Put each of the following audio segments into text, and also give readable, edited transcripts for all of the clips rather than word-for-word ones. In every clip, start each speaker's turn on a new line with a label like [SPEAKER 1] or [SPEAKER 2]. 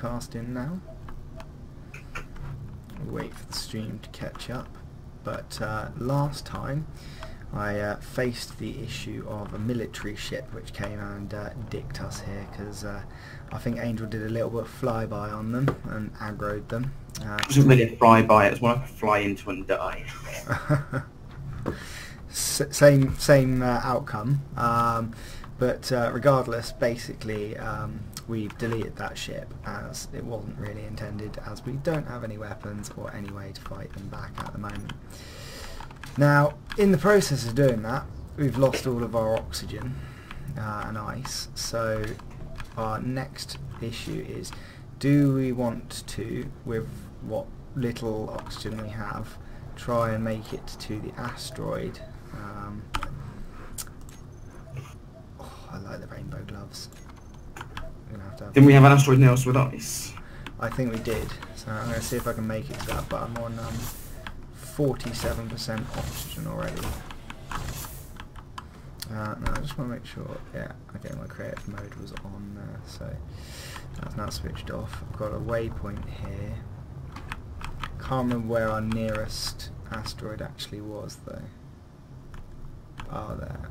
[SPEAKER 1] broadcasting now. Wait for the stream to catch up. But last time I faced the issue of a military ship which came and dicked us here, because I think Angel did a little bit of flyby on them and aggroed them.
[SPEAKER 2] It wasn't really a flyby, it was more like a fly into and die.
[SPEAKER 1] Same outcome, but regardless, basically we've deleted that ship as it wasn't really intended, as we don't have any weapons or any way to fight them back at the moment. Now, in the process of doing that, we've lost all of our oxygen and ice, so our next issue is, do we want to, with what little oxygen we have, try and make it to the asteroid? I like the rainbow gloves. We're gonna have to have
[SPEAKER 2] Didn't we have an asteroid near us with ice?
[SPEAKER 1] I think we did, so I'm going to see if I can make it to that, but I'm on 47% oxygen already. No, I just want to make sure, yeah, okay, my creative mode was on there, so that's now switched off. I've got a waypoint here. Can't remember where our nearest asteroid actually was though. Oh, there.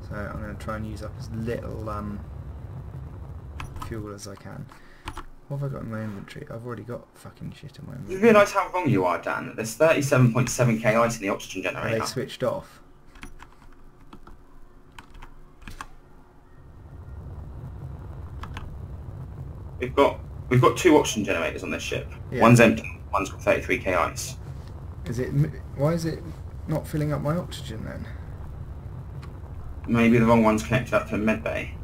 [SPEAKER 1] So I'm going to try and use up as little fuel as I can. What have I got in my inventory? I've already got fucking shit in my inventory.
[SPEAKER 2] You realise how wrong you are, Dan? There's 37.7k ice in the oxygen generator.
[SPEAKER 1] Are they switched off?
[SPEAKER 2] We've got two oxygen generators on this ship.
[SPEAKER 1] Yeah.
[SPEAKER 2] One's empty, one's got 33k ice.
[SPEAKER 1] Is it? Why is it not filling up my oxygen then?
[SPEAKER 2] Maybe the wrong one's connected up to a med bay.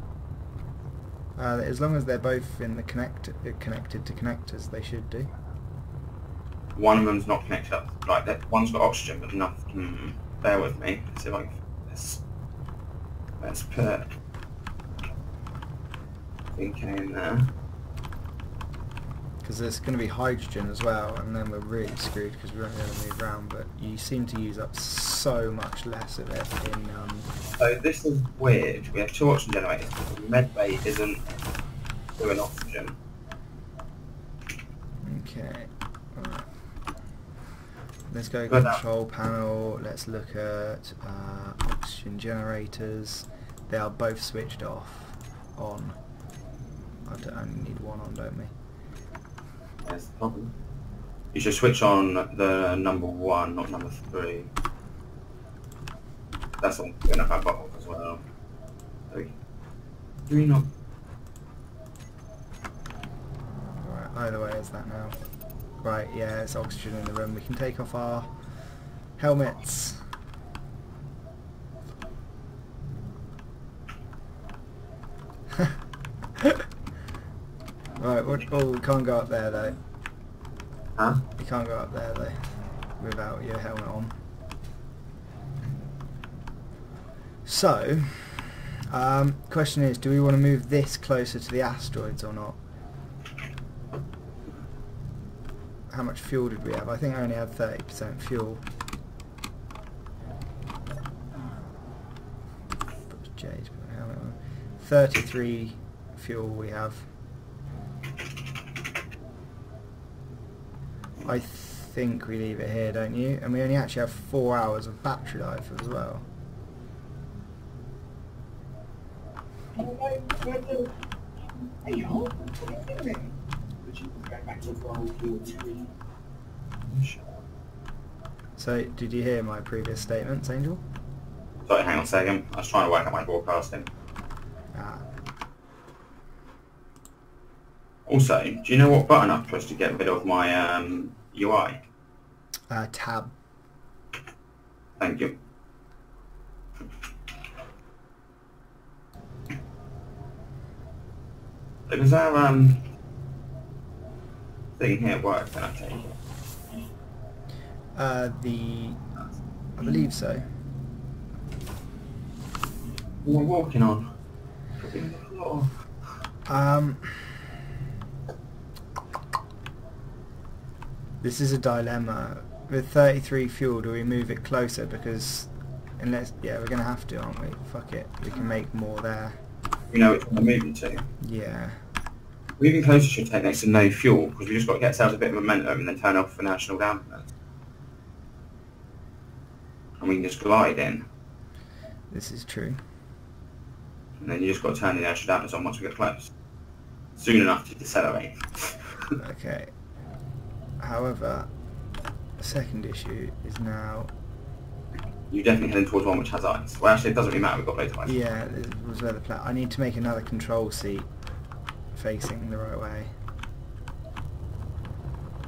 [SPEAKER 1] As long as they're both in the connected to connectors, they should do.
[SPEAKER 2] One of them's not connected up. Right, that one's got oxygen, but nothing. Bear with me. Let's see if I can. Let's put 3k in there.
[SPEAKER 1] Because there's going to be hydrogen as well, and then we're really screwed because we won't be able to move around. But you seem to use up so much less of it in.
[SPEAKER 2] So this is weird. We have two oxygen generators, but the med bay isn't doing oxygen.
[SPEAKER 1] Okay. Right. Let's go
[SPEAKER 2] Good
[SPEAKER 1] control panel. Let's look at oxygen generators. They are both switched off. On. I only need one on, don't we?
[SPEAKER 2] That's the problem. You should switch on the number 1, not number 3. That's all good enough. I've got off as well. 3 not.
[SPEAKER 1] Right, either way is that now. Right, yeah, it's oxygen in the room. We can take off our helmets. Right, oh, we can't go up there though.
[SPEAKER 2] Huh?
[SPEAKER 1] You can't go up there though, without your helmet on. So, question is, do we want to move this closer to the asteroids or not? How much fuel did we have? I think I only had 30% fuel. Jade, put my helmet on. 33 fuel we have. I think we leave it here, don't you? And we only actually have 4 hours of battery life as well. So, did you hear my previous statements, Angel?
[SPEAKER 2] Sorry, hang on a second. I was trying to work out my broadcasting.
[SPEAKER 1] Ah.
[SPEAKER 2] Also, do you know what button I pushed to get rid of my UI?
[SPEAKER 1] Tab.
[SPEAKER 2] Thank you. Does our thing here work? Can I take it?
[SPEAKER 1] I believe so.
[SPEAKER 2] What am I walking on? Flipping the floor.
[SPEAKER 1] This is a dilemma. With 33 fuel, do we move it closer? Because unless, yeah, we're gonna have to, aren't we? Fuck it, we can make more there.
[SPEAKER 2] You know which one I'm moving to?
[SPEAKER 1] Yeah.
[SPEAKER 2] Moving closer should take next to no fuel, because we just got to get ourselves a bit of momentum and then turn off for national dampers. And we can just glide in.
[SPEAKER 1] This is true.
[SPEAKER 2] And then you just got to turn the inertial dampers on once we get close. Soon enough to decelerate.
[SPEAKER 1] Okay. However, the second issue is now...
[SPEAKER 2] You're definitely heading towards one which has ice. Well, actually, it doesn't really matter. We've got loads of ice.
[SPEAKER 1] Yeah, this was where the I need to make another control seat facing the right way.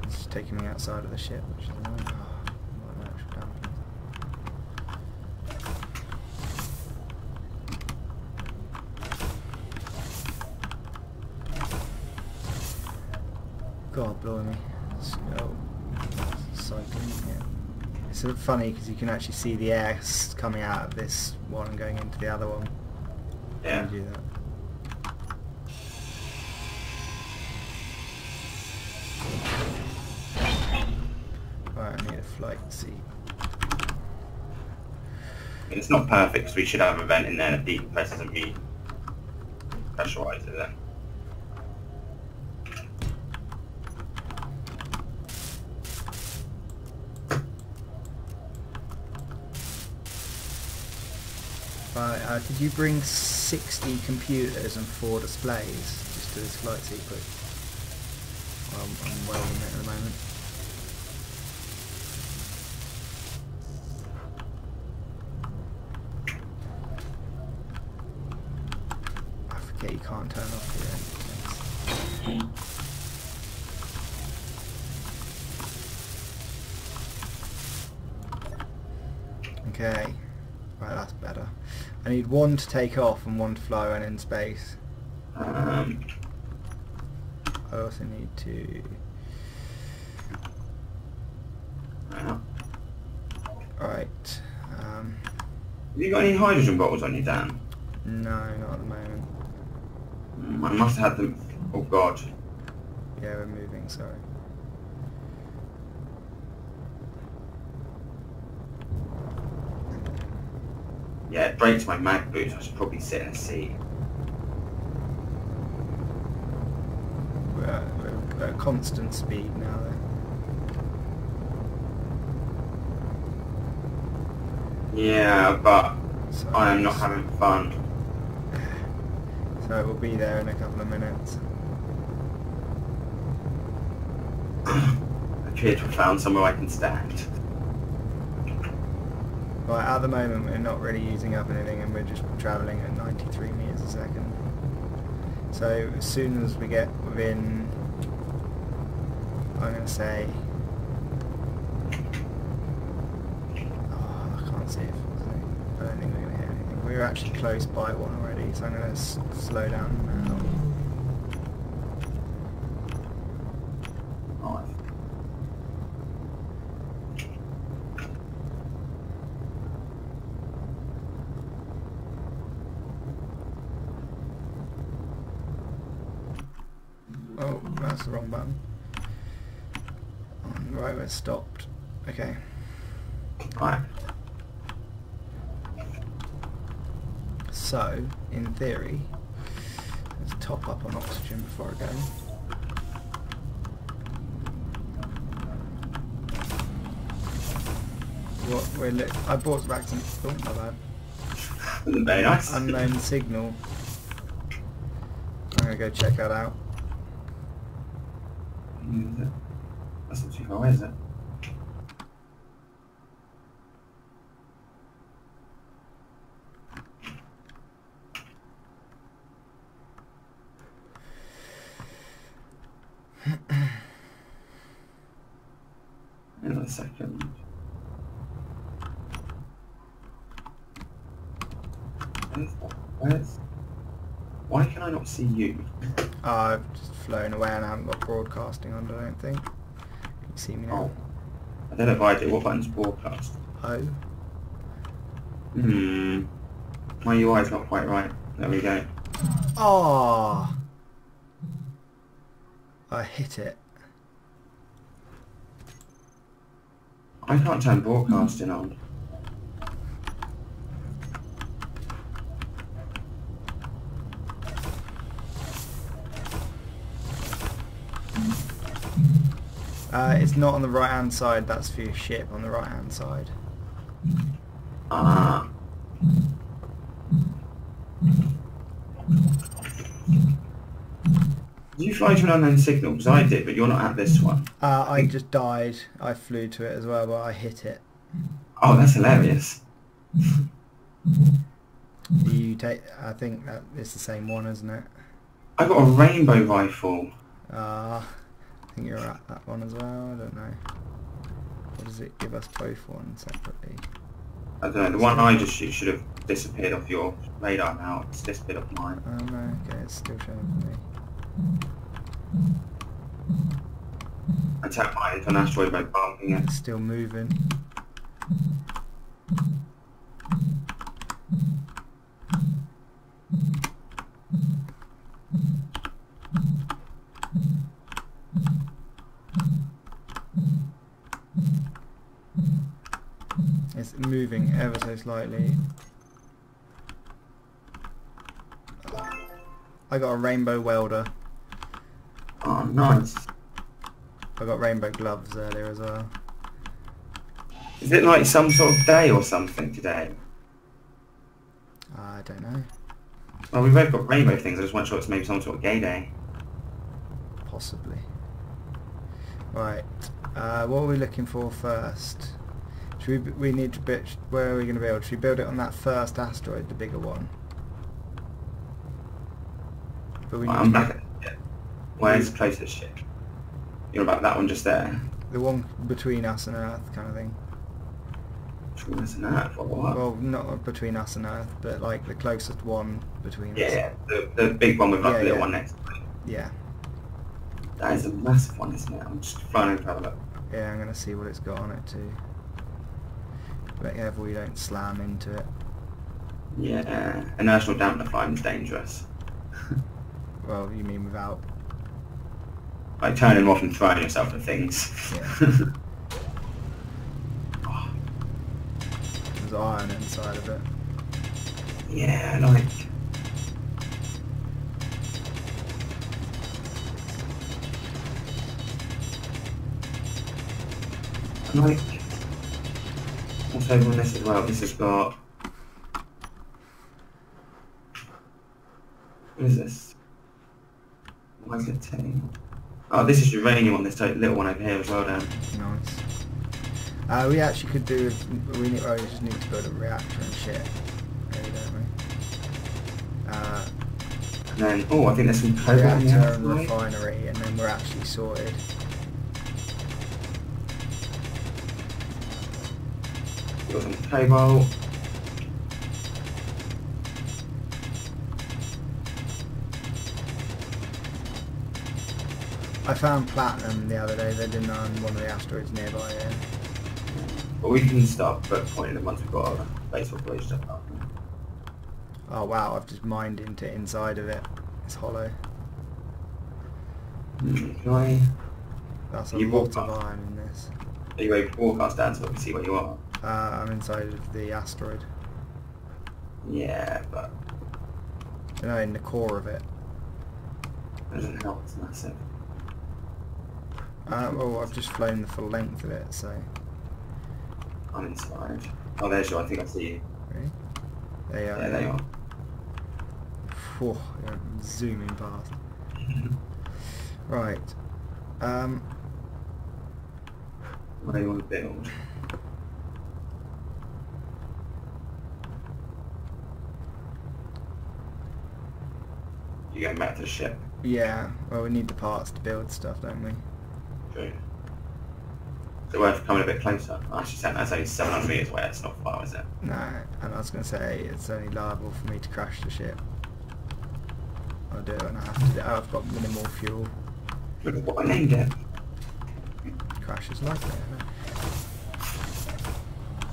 [SPEAKER 1] It's just taking me outside of the ship, which is annoying. Oh, what an actual dampers. God, blimey. So, cycling here. It's sort of funny because you can actually see the air coming out of this one and going into the other one.
[SPEAKER 2] Yeah.
[SPEAKER 1] Do that. Right, I need a flight seat.
[SPEAKER 2] It's not perfect because we should have a vent in there that decompresses and re-pressurizes it.
[SPEAKER 1] Right, did you bring 60 computers and 4 displays? Just do this flight seat quick. Well, I'm welding it at the moment. I forget you can't turn off the engine. Okay. Right, that's better. I need one to take off and one to fly when in space. I also need to... Right.
[SPEAKER 2] Have you got any hydrogen bottles on you, Dan?
[SPEAKER 1] No, not at the moment.
[SPEAKER 2] I must have had them. Oh God.
[SPEAKER 1] Yeah, we're moving, sorry.
[SPEAKER 2] Yeah, it breaks my mag boots. I should probably sit in a seat.
[SPEAKER 1] We're at constant speed now, though.
[SPEAKER 2] Yeah, but
[SPEAKER 1] So
[SPEAKER 2] I am not having fun.
[SPEAKER 1] So we'll be there in a couple of minutes.
[SPEAKER 2] I appear to have found somewhere I can stand.
[SPEAKER 1] Right, at the moment we're not really using up anything and we're just travelling at 93 metres a second. So as soon as we get within, I'm going to say, oh, I can't see if, I don't think we're going to hit anything. We're actually close by one already, so I'm going to slow down now. Oh, that's the wrong button. Right, we're stopped. Okay.
[SPEAKER 2] Right.
[SPEAKER 1] So, in theory, let's top up on oxygen before I go. What I brought back some. Oh, my bad.
[SPEAKER 2] Very nice.
[SPEAKER 1] Unknown signal. I'm gonna go check that out.
[SPEAKER 2] That's not too far, is it? In a second. Why can I not see you?
[SPEAKER 1] I've just flown away and I haven't got broadcasting on, I don't think. Can you see me now?
[SPEAKER 2] Oh. I don't know if I do. What button's broadcast?
[SPEAKER 1] Oh.
[SPEAKER 2] My UI's not quite right. There we go.
[SPEAKER 1] Oh! I hit it.
[SPEAKER 2] I can't turn broadcasting on.
[SPEAKER 1] It's not on the right hand side, that's for your ship on the right hand side.
[SPEAKER 2] Ah. Did you fly to an unknown signal? Because I did, but you're not at this one.
[SPEAKER 1] I just died. I flew to it as well, but I hit it.
[SPEAKER 2] Oh, that's hilarious.
[SPEAKER 1] You take. I think that it's the same one, isn't it?
[SPEAKER 2] I got a rainbow rifle.
[SPEAKER 1] I think you're at that one as well. I don't know. Or does it give us both one separately?
[SPEAKER 2] I don't know. The one I just shoot should have disappeared off your radar now. It's disappeared off mine.
[SPEAKER 1] Oh no, okay, it's still showing for me.
[SPEAKER 2] I tapped mine into an asteroid by bumping it.
[SPEAKER 1] It's still moving. It's moving ever so slightly. I got a rainbow welder.
[SPEAKER 2] Oh, nice.
[SPEAKER 1] I got rainbow gloves earlier as well.
[SPEAKER 2] Is it like some sort of day or something today?
[SPEAKER 1] I don't know.
[SPEAKER 2] Well, we've both got rainbow things. I just want to sure it's maybe some sort of gay day.
[SPEAKER 1] Possibly. Right. What are we looking for first? Should we need to build... Where are we going to build? Should we build it on that first asteroid, the bigger one? But we need
[SPEAKER 2] I'm back at the ship. Where's the closest ship? You're about that one just there.
[SPEAKER 1] the one between us and Earth kind of thing.
[SPEAKER 2] Between us and Earth, or what?
[SPEAKER 1] Well, not between us and Earth, but like the closest one between us.
[SPEAKER 2] Yeah, the big one with like the little one next to it.
[SPEAKER 1] Yeah.
[SPEAKER 2] That is a massive one, isn't it? I'm just flying over to have a look.
[SPEAKER 1] Yeah, I'm going to see what it's got on it too. Be careful you don't slam into it.
[SPEAKER 2] Yeah, inertial dampener flying is dangerous.
[SPEAKER 1] Well, you mean without...
[SPEAKER 2] Like turning off and throwing yourself at things.
[SPEAKER 1] Yeah. There's iron inside of it.
[SPEAKER 2] Yeah, like... Like... What's over on this as well? This has got... What is this? Why is it saying? Oh, this is uranium on this little one over here as well, Dan.
[SPEAKER 1] Nice. We actually could do with... We just need to build a reactor and shit. Really, don't we?
[SPEAKER 2] And then, oh, I think there's some cobalt in
[SPEAKER 1] Reactor
[SPEAKER 2] the
[SPEAKER 1] and
[SPEAKER 2] outside.
[SPEAKER 1] refinery, and then we're actually sorted.
[SPEAKER 2] Got some cobalt.
[SPEAKER 1] I found platinum the other day. They didn't on one of the asteroids nearby here.
[SPEAKER 2] But we can start pointing them once we've got our base operation stuff up.
[SPEAKER 1] Oh wow, I've just mined into inside of it. It's hollow.
[SPEAKER 2] Can I...
[SPEAKER 1] That's a
[SPEAKER 2] You
[SPEAKER 1] lot
[SPEAKER 2] walk
[SPEAKER 1] of
[SPEAKER 2] up.
[SPEAKER 1] iron in this.
[SPEAKER 2] Are you able to forecast down so we can see where you are?
[SPEAKER 1] I'm inside of the asteroid.
[SPEAKER 2] Yeah, but
[SPEAKER 1] No, in the core of it.
[SPEAKER 2] that doesn't help, it's massive.
[SPEAKER 1] Well, I've just flown the full length of it, so...
[SPEAKER 2] I'm inside. Oh, there's you, I think I see you.
[SPEAKER 1] Really? There you are.
[SPEAKER 2] Yeah, there you are.
[SPEAKER 1] Whew, you're zooming past. Right.
[SPEAKER 2] What do you want to build? You going back to the ship?
[SPEAKER 1] Yeah, well we need the parts to build stuff, don't we?
[SPEAKER 2] True. Is it worth coming a bit closer? Actually, that's only 700 metres away, that's not far, is it?
[SPEAKER 1] No, and I was going to say it's only liable for me to crash the ship. I'll do it when I have to do it. I've got minimal fuel.
[SPEAKER 2] Look at what I named it.
[SPEAKER 1] Crashes likely, isn't it?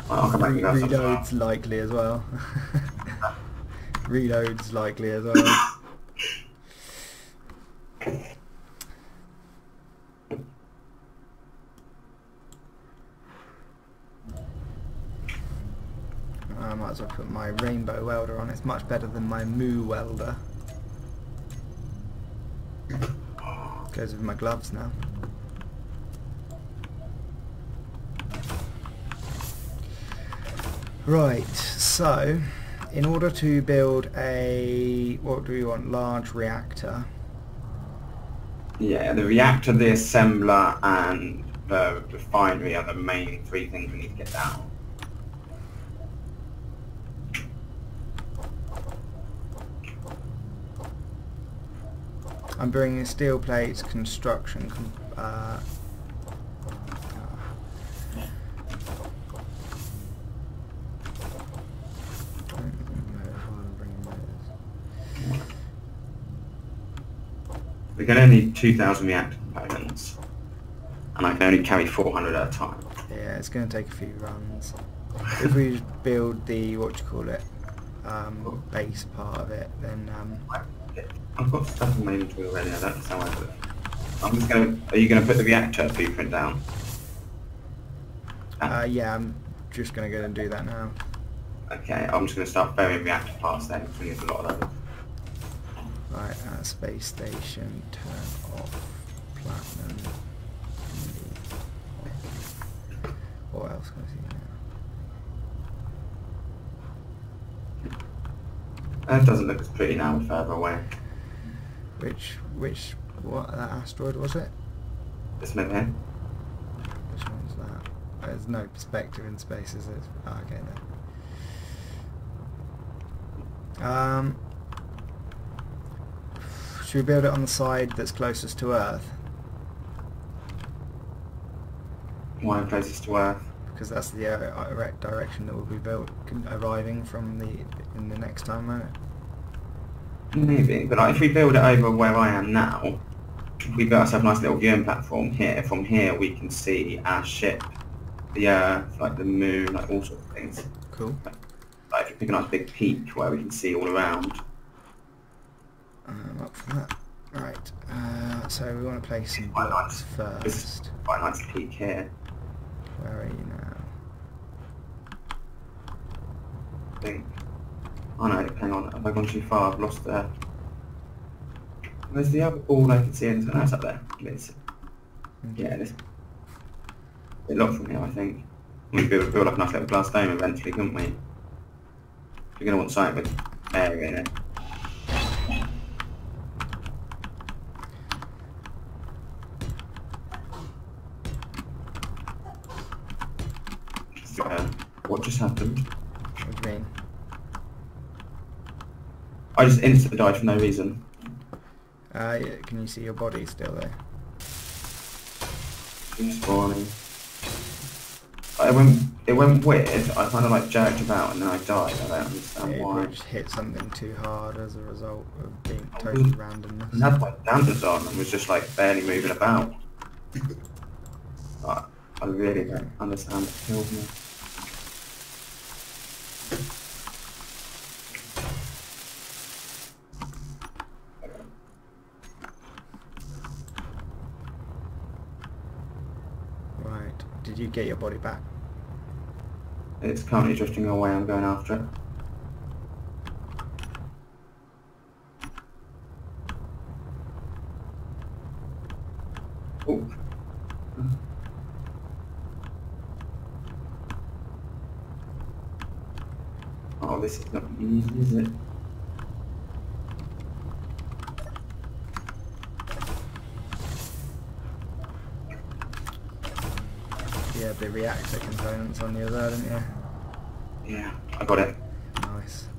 [SPEAKER 2] Well, I'll come back and go something
[SPEAKER 1] Reload's likely as well. Reload's likely as well. I might as well put my rainbow welder on. It's much better than my moo welder. Goes with my gloves now. Right, so in order to build a, what do we want, large reactor?
[SPEAKER 2] Yeah, the reactor, the assembler, and the refinery are the main three things we need to get down.
[SPEAKER 1] I'm bringing steel plates, construction,
[SPEAKER 2] We're going to need 2,000 reactor components, and I can only carry 400 at a time.
[SPEAKER 1] yeah, it's going to take a few runs. If we build the, what do you call it, base part of it, then
[SPEAKER 2] I've got stuff in my inventory already. I don't understand why I do it. I'm just going to. Are you going to put the reactor blueprint down?
[SPEAKER 1] yeah, I'm just going to go and do that now.
[SPEAKER 2] Okay, I'm just going to start burying reactor parts then, because we need a lot of those.
[SPEAKER 1] Right, space station, turn off, platinum. What else can I see now?
[SPEAKER 2] That doesn't look as pretty now, we're further away.
[SPEAKER 1] What asteroid was it?
[SPEAKER 2] This one here.
[SPEAKER 1] Which one's that? There's no perspective in space, is it? Oh, okay, no. Should we build it on the side that's closest to Earth?
[SPEAKER 2] Why closest to Earth?
[SPEAKER 1] Because that's the direction that will be arriving from in the next time, won't it?
[SPEAKER 2] Maybe, but like, if we build it over where I am now, if we build ourselves a nice little viewing platform here, from here we can see our ship, the Earth, like the moon, like all sorts of things.
[SPEAKER 1] Cool.
[SPEAKER 2] Like if you pick a nice big peak where we can see all around.
[SPEAKER 1] I'm up for that. Right, so we want to place some
[SPEAKER 2] Quite
[SPEAKER 1] blocks
[SPEAKER 2] nice. This is
[SPEAKER 1] first.
[SPEAKER 2] quite a nice peak here.
[SPEAKER 1] Where are you now?
[SPEAKER 2] I think. Oh no, hang on, have I gone too far? I've lost the... Where's the other ball I can see? No, it's up there. It's... Yeah, this... It locked from here, I think. We could build up a nice little glass dome eventually, couldn't we? We're going to want something with air in it. What just happened?
[SPEAKER 1] What do you mean?
[SPEAKER 2] I just instantly died for no reason.
[SPEAKER 1] Yeah, can you see your body still there?
[SPEAKER 2] Spawning. It went weird. I kind of like jerked about and then I died. I don't understand why.
[SPEAKER 1] It just hit something too hard as a result of being totally randomness.
[SPEAKER 2] I had my dampers on and was just like barely moving about. But I really don't understand what killed me.
[SPEAKER 1] Right, did you get your body back?
[SPEAKER 2] It's currently drifting away, I'm going after it. Oh. Oh, this is not easy, is it?
[SPEAKER 1] You had the reactor components on the other, didn't you?
[SPEAKER 2] Yeah, I got it.
[SPEAKER 1] Nice.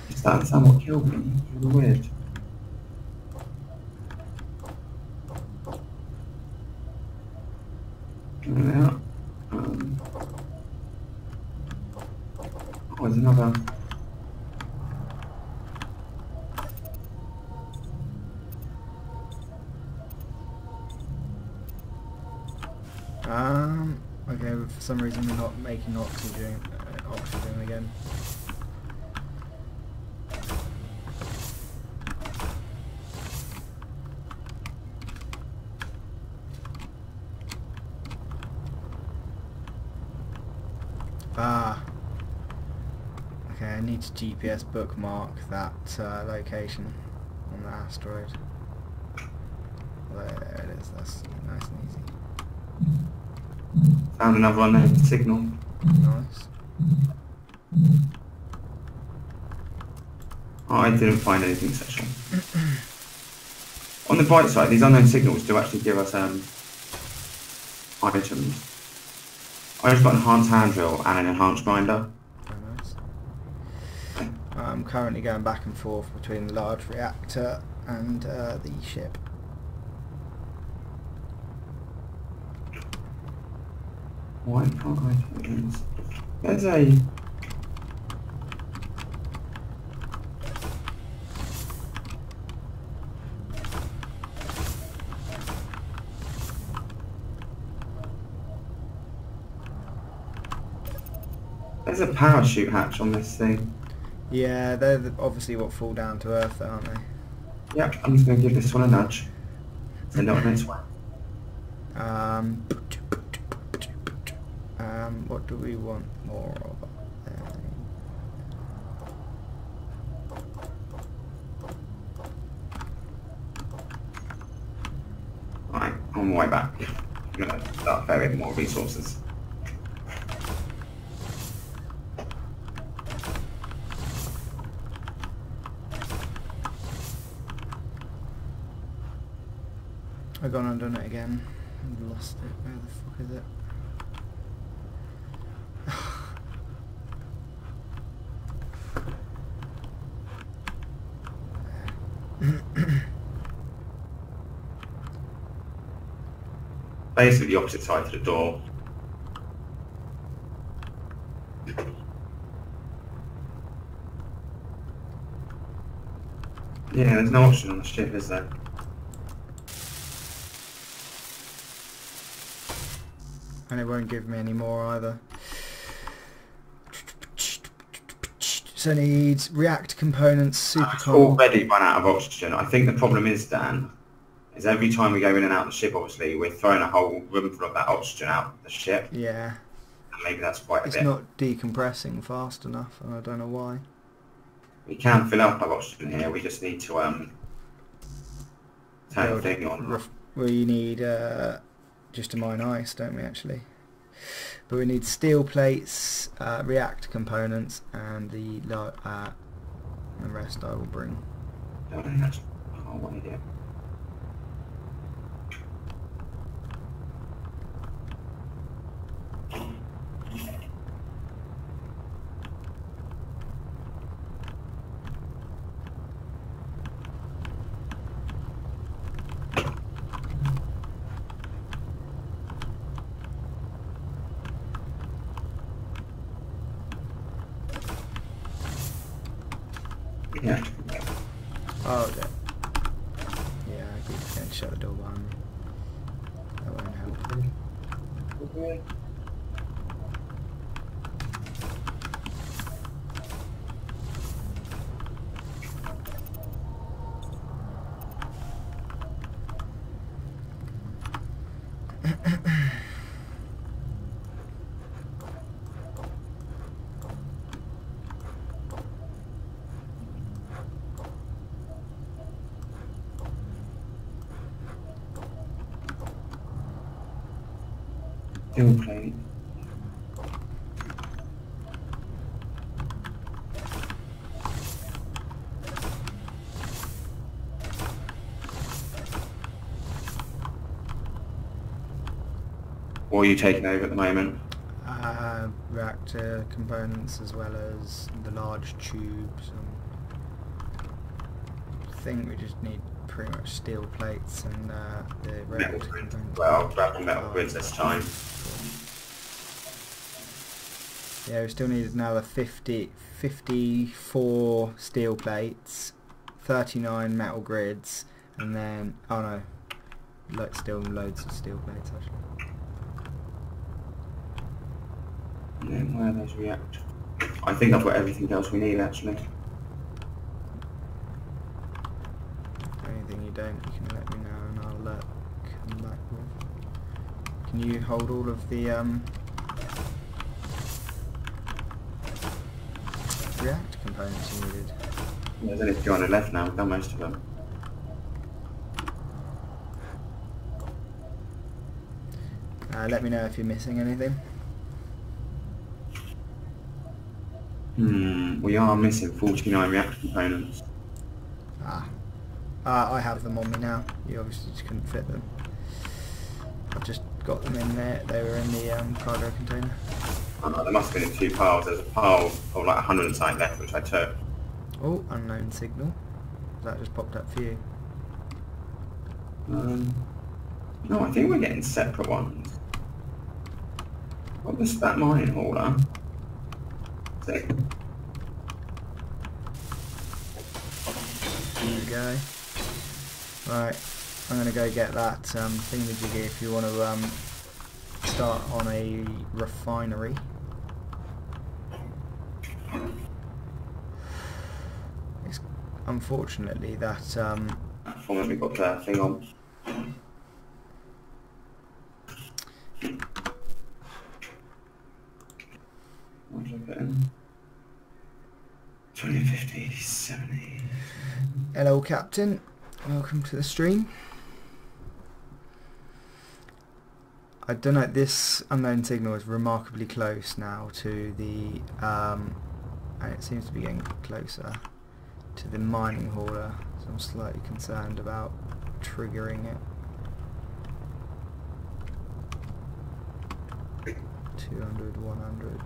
[SPEAKER 2] Is that what killed me? It's really weird. Yeah. Oh, there's another.
[SPEAKER 1] Okay, for some reason we're not making oxygen again. Okay, I need to GPS bookmark that location on the asteroid. There it is, that's nice and easy.
[SPEAKER 2] Found another one there, signal.
[SPEAKER 1] Nice.
[SPEAKER 2] Oh, I didn't find anything special. On the bright side, these unknown signals do actually give us items. I just got an enhanced hand drill and an enhanced grinder.
[SPEAKER 1] Very nice.
[SPEAKER 2] Okay.
[SPEAKER 1] I'm currently going back and forth between the large reactor and the ship.
[SPEAKER 2] Why can't I take this? There's a... There's a parachute hatch on this thing.
[SPEAKER 1] Yeah, they're obviously what fall down to Earth, aren't they?
[SPEAKER 2] Yep, I'm just going to give this one a nudge. Send it on its way.
[SPEAKER 1] What do we want more of?
[SPEAKER 2] Right, on my way back. I'm going to start ferrying more resources.
[SPEAKER 1] I've gone and done it again. I've lost it. Where the fuck is it?
[SPEAKER 2] Basically the opposite side to the door. Yeah, there's no option on the ship, is there?
[SPEAKER 1] And it won't give me any more either. So it needs react components, super
[SPEAKER 2] It's
[SPEAKER 1] core.
[SPEAKER 2] already run out of oxygen. I think the problem is, Dan, is every time we go in and out of the ship, obviously, we're throwing a whole room full of that oxygen out the ship.
[SPEAKER 1] Yeah.
[SPEAKER 2] And maybe that's quite a bit.
[SPEAKER 1] It's not decompressing fast enough, and I don't know why.
[SPEAKER 2] We can fill up our oxygen here, we just need to turn the thing on.
[SPEAKER 1] We need just to mine ice, don't we actually? But we need steel plates, react components, and the rest I will bring.
[SPEAKER 2] Oh, that's one idiot. Yeah.
[SPEAKER 1] Oh, okay. Yeah, I keep going to shut the door behind me. That won't help.
[SPEAKER 2] Okay. Steel plate. What are you taking over at the moment?
[SPEAKER 1] Reactor components as well as the large tubes. I think we just need pretty much steel plates and the reactor components.
[SPEAKER 2] Well, I'll grab the metal grids this time.
[SPEAKER 1] Yeah, we still need another 54 steel plates, 39 metal grids, and then, oh no, still loads of steel plates actually.
[SPEAKER 2] And then where those react. I think I've got everything else we need actually.
[SPEAKER 1] Anything you don't, you can let me know and I'll come back with. Can you hold all of the react components you needed?
[SPEAKER 2] There's only 200 left now, we've done most of them.
[SPEAKER 1] Let me know if you're missing anything.
[SPEAKER 2] We are missing 49 reactor components.
[SPEAKER 1] Ah. I have them on me now. You obviously just couldn't fit them. I've just got them in there. They were in the cargo container.
[SPEAKER 2] There must have been in 2 piles. There's a pile of like 100 and something left, which I took.
[SPEAKER 1] Oh, unknown signal. That just popped up for you.
[SPEAKER 2] No, I think we're getting separate ones. What was that mining hauler? Sick.
[SPEAKER 1] There we go. Right, I'm going to go get that thingamajiggy if you want to start on a refinery. It's unfortunately that
[SPEAKER 2] Platform we got the thing on. What did I put in? 20, 50, 70.
[SPEAKER 1] Hello, Captain. Welcome to the stream. I don't know, this unknown signal is remarkably close now to the, and it seems to be getting closer to the mining hauler, so I'm slightly concerned about triggering it. 200, 100,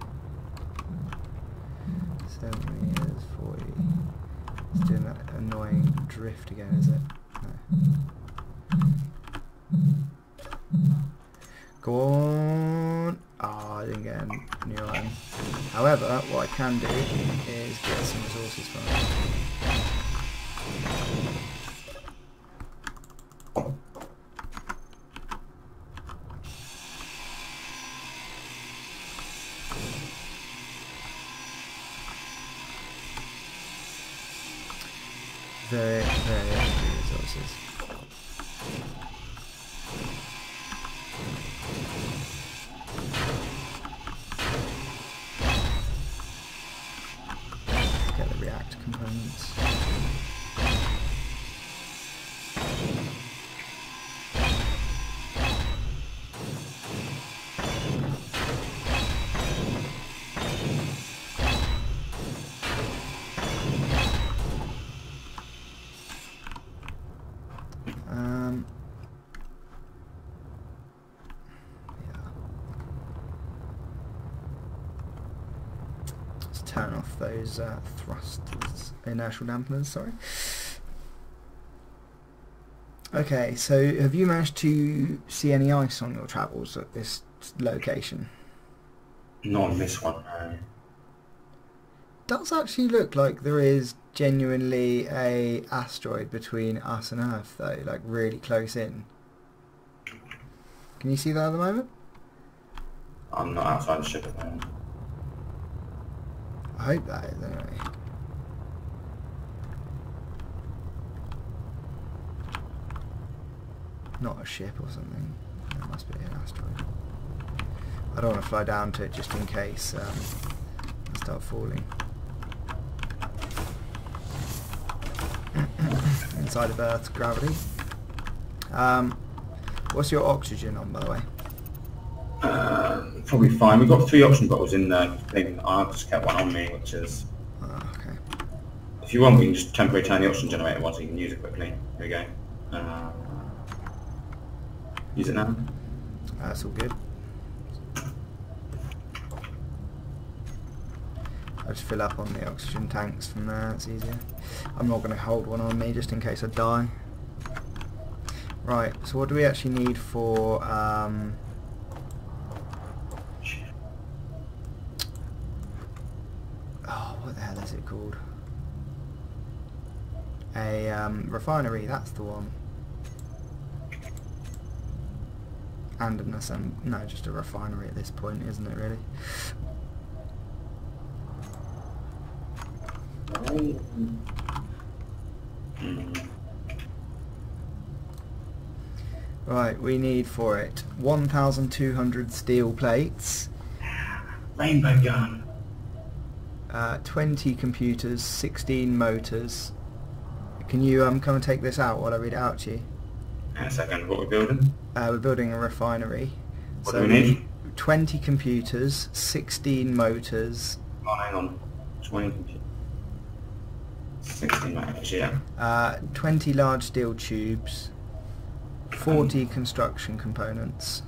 [SPEAKER 1] 70 meters, 40. It's doing that annoying drift again, is it? No. Go on! Ah, I didn't get a new iron. However, what I can do is get some resources from it. Very, very few resources. Get the reactor components. Turn off those thrusters, inertial dampeners, sorry. Okay, so have you managed to see any ice on your travels at this location?
[SPEAKER 2] Not on this one, no.
[SPEAKER 1] Does actually look like there is genuinely a asteroid between us and Earth though, like really close in. Can you see that at the moment?
[SPEAKER 2] I'm not outside the ship at the moment.
[SPEAKER 1] I hope that is anyway. Not a ship or something. That must be an asteroid. I don't want to fly down to it just in case I start falling. Inside of Earth's gravity. What's your oxygen on, by the way?
[SPEAKER 2] Probably fine. We've got 3 oxygen bottles in the thing. I've just kept one on me, which is...
[SPEAKER 1] Okay.
[SPEAKER 2] If you want, we can just temporarily turn the oxygen generator on so you can use it quickly. Here we go. Use it now.
[SPEAKER 1] That's all good. I'll just fill up on the oxygen tanks from there, it's easier. I'm not going to hold one on me just in case I die. Right, so what do we actually need for... what the hell is it called? A refinery, that's the one. And an no, just a refinery at this point, isn't it really? Right, we need for it 1,200 steel plates.
[SPEAKER 2] Rainbow gun.
[SPEAKER 1] 20 computers, 16 motors. Can you come and take this out while I read it out to you?
[SPEAKER 2] A second, what we're building?
[SPEAKER 1] We're building a refinery.
[SPEAKER 2] What do we need?
[SPEAKER 1] 20 computers, 16 motors.
[SPEAKER 2] Oh, hang on. 20, 60 meters, yeah.
[SPEAKER 1] 20 large steel tubes, 40 construction components,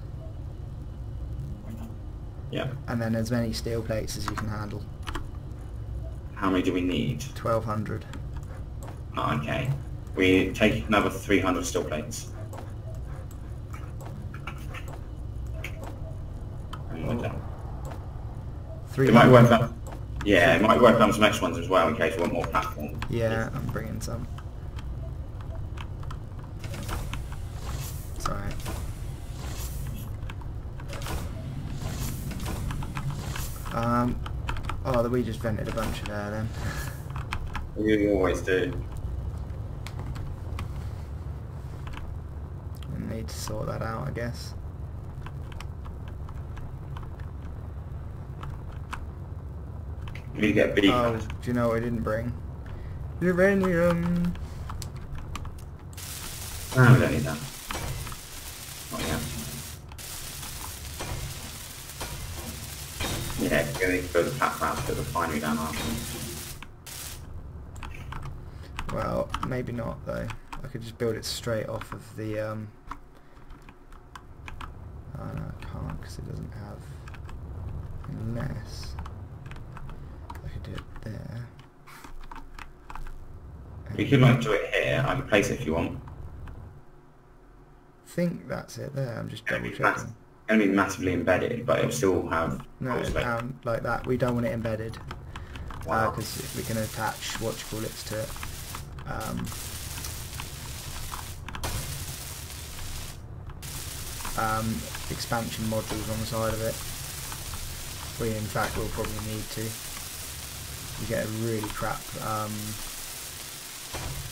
[SPEAKER 2] Yeah.
[SPEAKER 1] and then as many steel plates as you can handle.
[SPEAKER 2] How many do we need?
[SPEAKER 1] 1200.
[SPEAKER 2] Oh, okay. We take another 300 steel plates. And we're done. It might
[SPEAKER 1] 300.
[SPEAKER 2] work out. Yeah, it might work on some extra ones as well in case we want more platform.
[SPEAKER 1] Yeah, I'm bringing some. It's alright. Oh, we just vented a bunch of air then.
[SPEAKER 2] You always do.
[SPEAKER 1] I need to sort that out, I guess.
[SPEAKER 2] We need to get a beacon.
[SPEAKER 1] Oh, do you know what I didn't bring? Uranium!
[SPEAKER 2] No, we don't need that. Not yet. Yeah, we're going to build a platform to put the refinery down after.
[SPEAKER 1] Well, maybe not though. I could just build it straight off of the oh no, I can't because it doesn't have, unless I could do it there.
[SPEAKER 2] We could like do it here. I can place it if you want.
[SPEAKER 1] I think that's it there. I'm just double
[SPEAKER 2] It's
[SPEAKER 1] checking.
[SPEAKER 2] going to be massively embedded, but it'll still have.
[SPEAKER 1] No, like that. We don't want it embedded
[SPEAKER 2] Wow.
[SPEAKER 1] because if we can attach what you call it to it. Expansion modules on the side of it. We in fact will probably need to. You get a really crap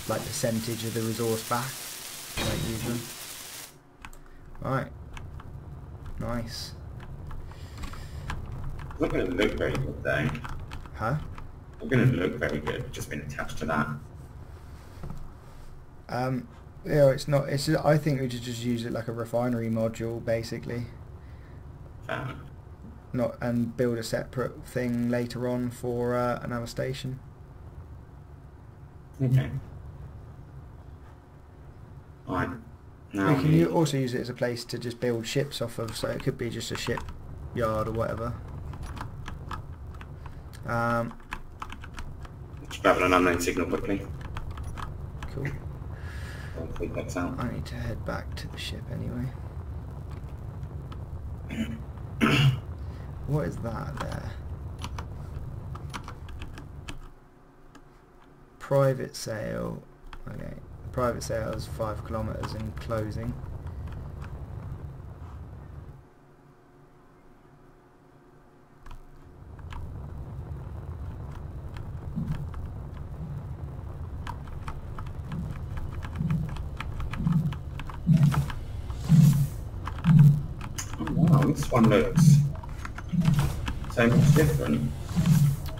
[SPEAKER 1] like percentage of the resource back. Don't use them. Right. Nice.
[SPEAKER 2] It's not going to look very good though.
[SPEAKER 1] Huh?
[SPEAKER 2] It's not going to look very good just being attached to that.
[SPEAKER 1] Yeah, it's not. It's. I think we should just use it like a refinery module, basically. Not and build a separate thing later on for another station.
[SPEAKER 2] Okay. Right. Now
[SPEAKER 1] We can also use it as a place to just build ships off of, so it could be just a ship yard or whatever.
[SPEAKER 2] just grabbing an unknown signal quickly.
[SPEAKER 1] Cool.
[SPEAKER 2] Take that out.
[SPEAKER 1] I need to head back to the ship anyway. What is that there? Private sale. Okay. Private sale is 5 kilometers in closing.
[SPEAKER 2] Oh, wow, this one looks so much different.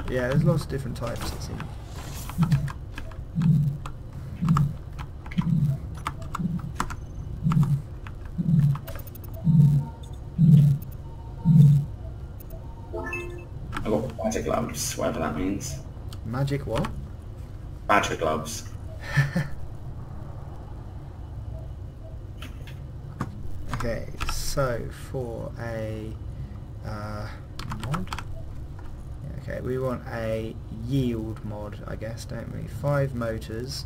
[SPEAKER 1] Yeah, there's lots of different types it seems.
[SPEAKER 2] I've got badger gloves, whatever that means.
[SPEAKER 1] Magic what?
[SPEAKER 2] Badger gloves.
[SPEAKER 1] Okay, so for a mod, okay, we want a yield mod, I guess, don't we? 5 motors,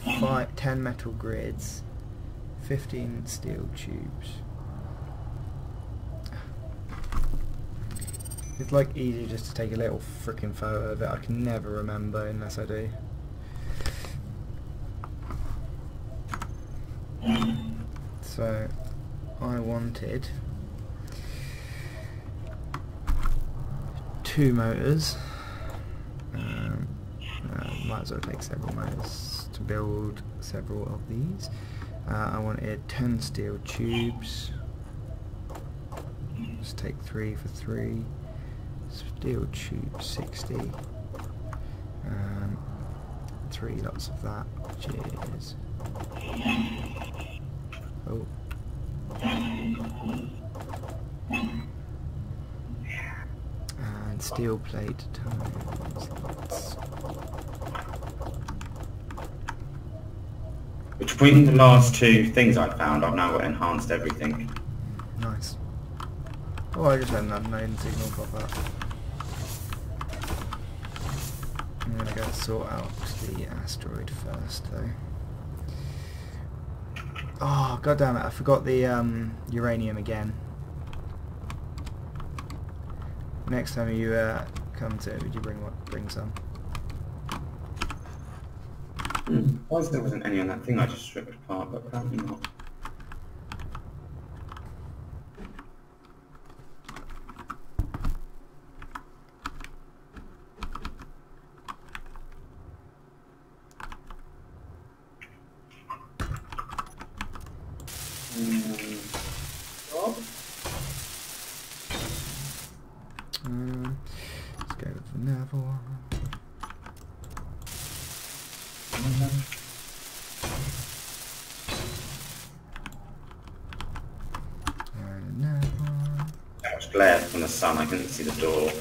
[SPEAKER 1] 10 metal grids, 15 steel tubes. It's like easy just to take a little freaking photo of it. I can never remember unless I do. So I wanted 2 motors. Might as well take several motors to build several of these. I wanted 10 steel tubes. Let's take 3 for 3. Steel tube 60. 3 lots of that, which is and Steel plate tiles.
[SPEAKER 2] Between the last two things I found, I've now got enhanced everything.
[SPEAKER 1] Nice. Oh, I just had an unknown signal pop up. I'm gonna go sort out the asteroid first, though. Oh, god damn it! I forgot the uranium again. Next time you come to it, would you bring some?
[SPEAKER 2] Why there wasn't any on that thing I just stripped apart, but apparently not.
[SPEAKER 1] Let's go with the naval.
[SPEAKER 2] That was glare from the sun, I couldn't see the door.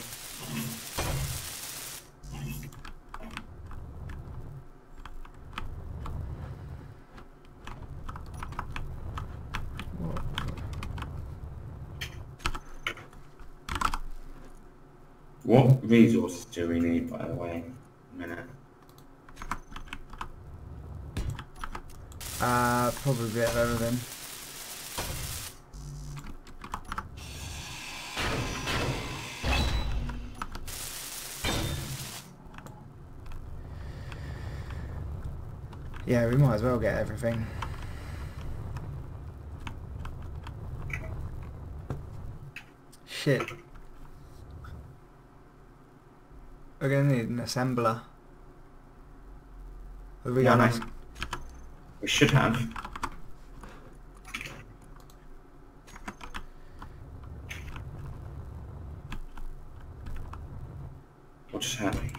[SPEAKER 2] What resources do we need, by the way? A minute.
[SPEAKER 1] Probably a bit of everything. Yeah, we might as well get everything. Shit. We're gonna need an assembler. Have we got enough?
[SPEAKER 2] We should have. What just happened?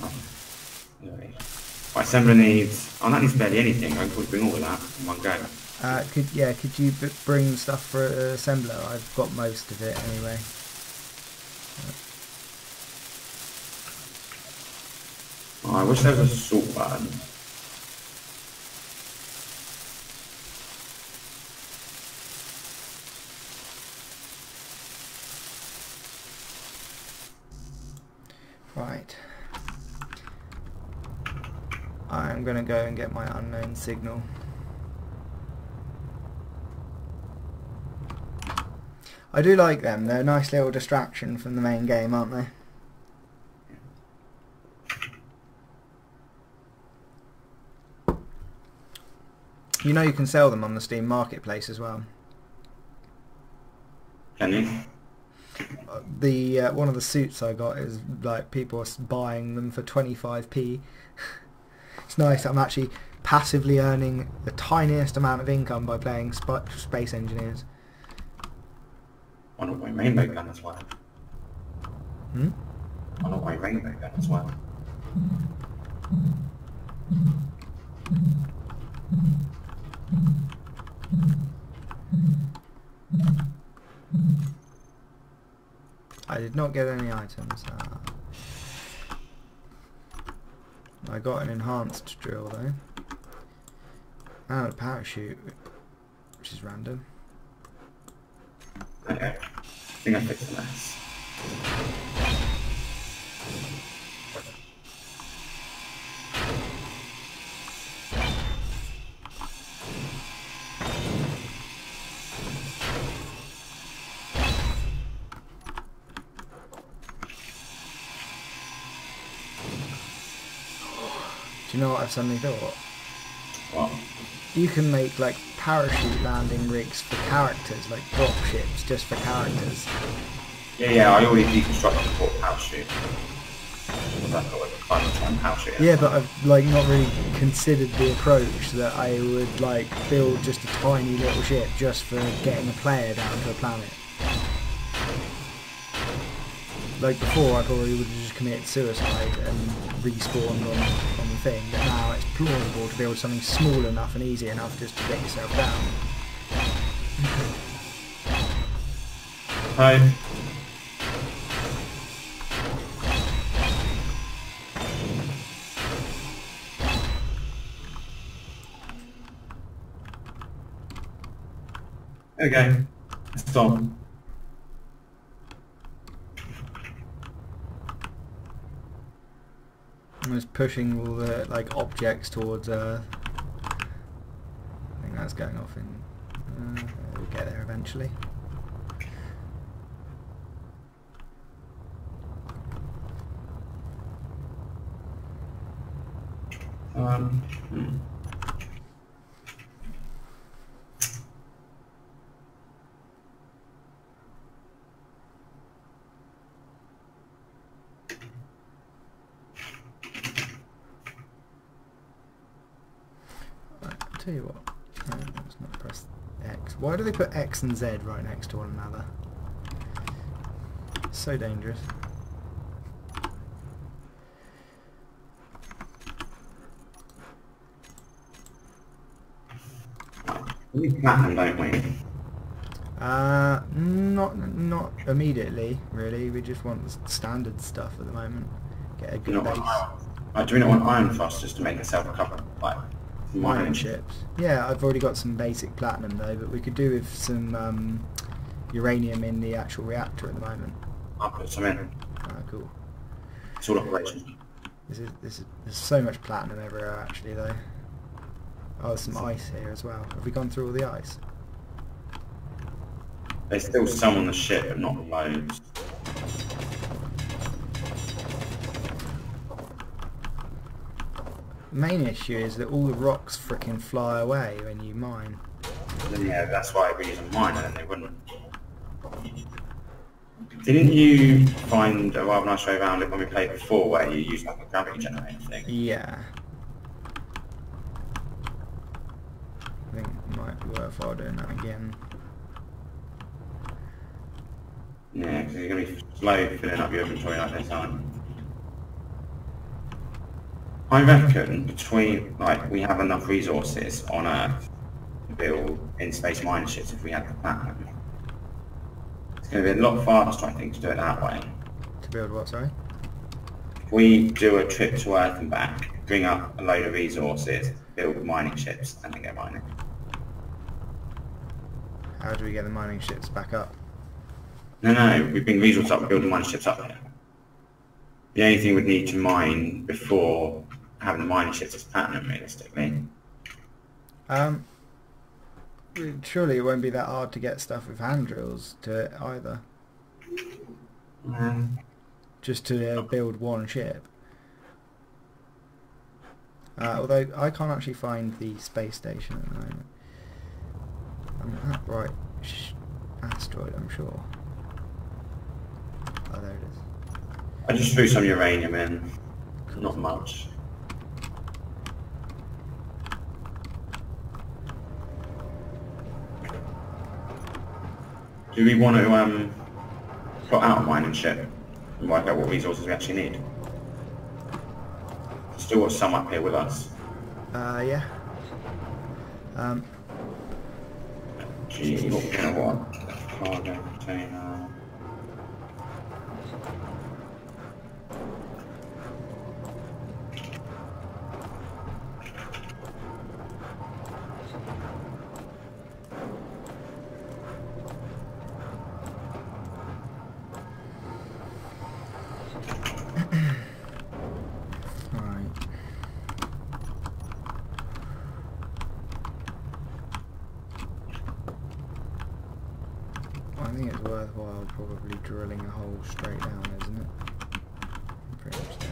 [SPEAKER 2] Oh, right. Right, assembler needs. Oh, that needs barely anything. I can probably bring all of that in one go.
[SPEAKER 1] Could you bring stuff for assembler? I've got most of it anyway.
[SPEAKER 2] Oh, I wish there was a sort button.
[SPEAKER 1] Right. I'm gonna go and get my unknown signal. I do like them. They're a nice little distraction from the main game, aren't they? You know you can sell them on the Steam Marketplace as well.
[SPEAKER 2] Can you?
[SPEAKER 1] The one of the suits I got is like people are buying them for 25p. It's nice. I'm actually passively earning the tiniest amount of income by playing Space Engineers.
[SPEAKER 2] Why not my rainbow gun as well?
[SPEAKER 1] Hmm?
[SPEAKER 2] Why not my rainbow gun as well?
[SPEAKER 1] I did not get any items. I got an enhanced drill though. And a parachute, which is random.
[SPEAKER 2] Okay. I think I fixed the mess.
[SPEAKER 1] Do you know what I've suddenly thought?
[SPEAKER 2] What?
[SPEAKER 1] You can make like parachute landing rigs for characters, like drop ships just for characters.
[SPEAKER 2] Yeah, I already deconstructed the port parachute. I thought I could kind of try and parachute.
[SPEAKER 1] Yeah, but I've like not really considered the approach that I would like build just a tiny little ship just for getting a player down to a planet. Like before, I probably would have just committed suicide and respawned on the thing, but now it's plausible to build something small enough and easy enough just to get yourself down.
[SPEAKER 2] Hi. Okay. Stop.
[SPEAKER 1] I was pushing all the like objects towards Earth. I think that's going off in. We'll get there eventually.
[SPEAKER 2] Hmm.
[SPEAKER 1] Right, I'll tell you what. No, let's not press X. Why do they put X and Z right next to one another? It's so dangerous.
[SPEAKER 2] We need platinum, don't we?
[SPEAKER 1] Not immediately, really. We just want the standard stuff at the moment. Get a
[SPEAKER 2] Do you
[SPEAKER 1] good
[SPEAKER 2] not
[SPEAKER 1] base.
[SPEAKER 2] want iron? Do we not want iron frost just to make itself a couple like
[SPEAKER 1] Mining chips. Yeah, I've already got some basic platinum though, but we could do with some uranium in the actual reactor at the moment.
[SPEAKER 2] I'll put some in.
[SPEAKER 1] Ah, cool.
[SPEAKER 2] It's all operations.
[SPEAKER 1] There's so much platinum everywhere actually though. Oh, there's some ice here as well. Have we gone through all the ice?
[SPEAKER 2] There's still some on the ship, but not loads.
[SPEAKER 1] The main issue is that all the rocks frickin' fly away when you mine.
[SPEAKER 2] Then, yeah, that's why we use a miner, and they wouldn't. Didn't you find a rather nice way around it when we played before, where you used like a gravity generator thing?
[SPEAKER 1] Yeah. I think it might be worthwhile doing that again.
[SPEAKER 2] Yeah, because you're going to be slow filling up your inventory like this, aren't you? I reckon between, like, we have enough resources on Earth to build in-space mining ships if we had the platinum. It's going to be a lot faster, I think, to do it that way.
[SPEAKER 1] To build what, sorry?
[SPEAKER 2] If we do a trip to Earth and back, bring up a load of resources, build mining ships, and then go mining.
[SPEAKER 1] How do we get the mining ships back up?
[SPEAKER 2] No, we bring resources up, we build the mining ships up here. The only thing we'd need to mine before having the mining ships is platinum, realistically.
[SPEAKER 1] Surely it won't be that hard to get stuff with hand drills to it either. Just to build one ship. Although I can't actually find the space station at the moment. I'm at right asteroid, I'm sure. Oh, there it is.
[SPEAKER 2] I just threw some uranium in, not much. Do we want to put out a mining ship and work out what resources we actually need? Still got some up here with us.
[SPEAKER 1] Yeah.
[SPEAKER 2] Gee, what we're gonna want? Cargo container.
[SPEAKER 1] I think it's worthwhile probably drilling a hole straight down, isn't it? Pretty much there.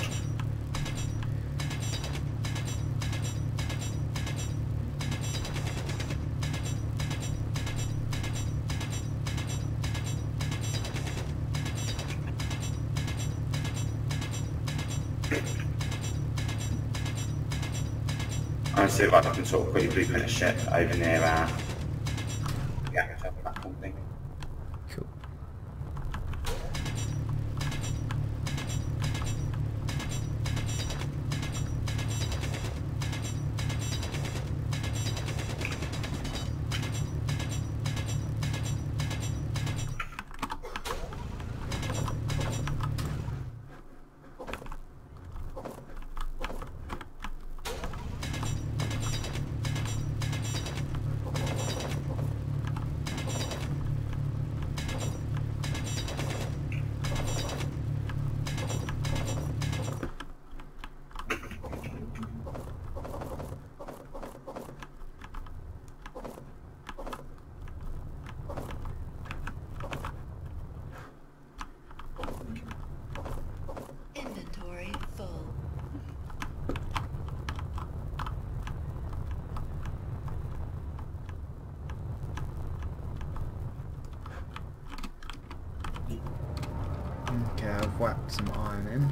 [SPEAKER 2] I see if I can sort of quickly blueprint a ship over near the actual platform thing.
[SPEAKER 1] Cool. I've whacked some iron in.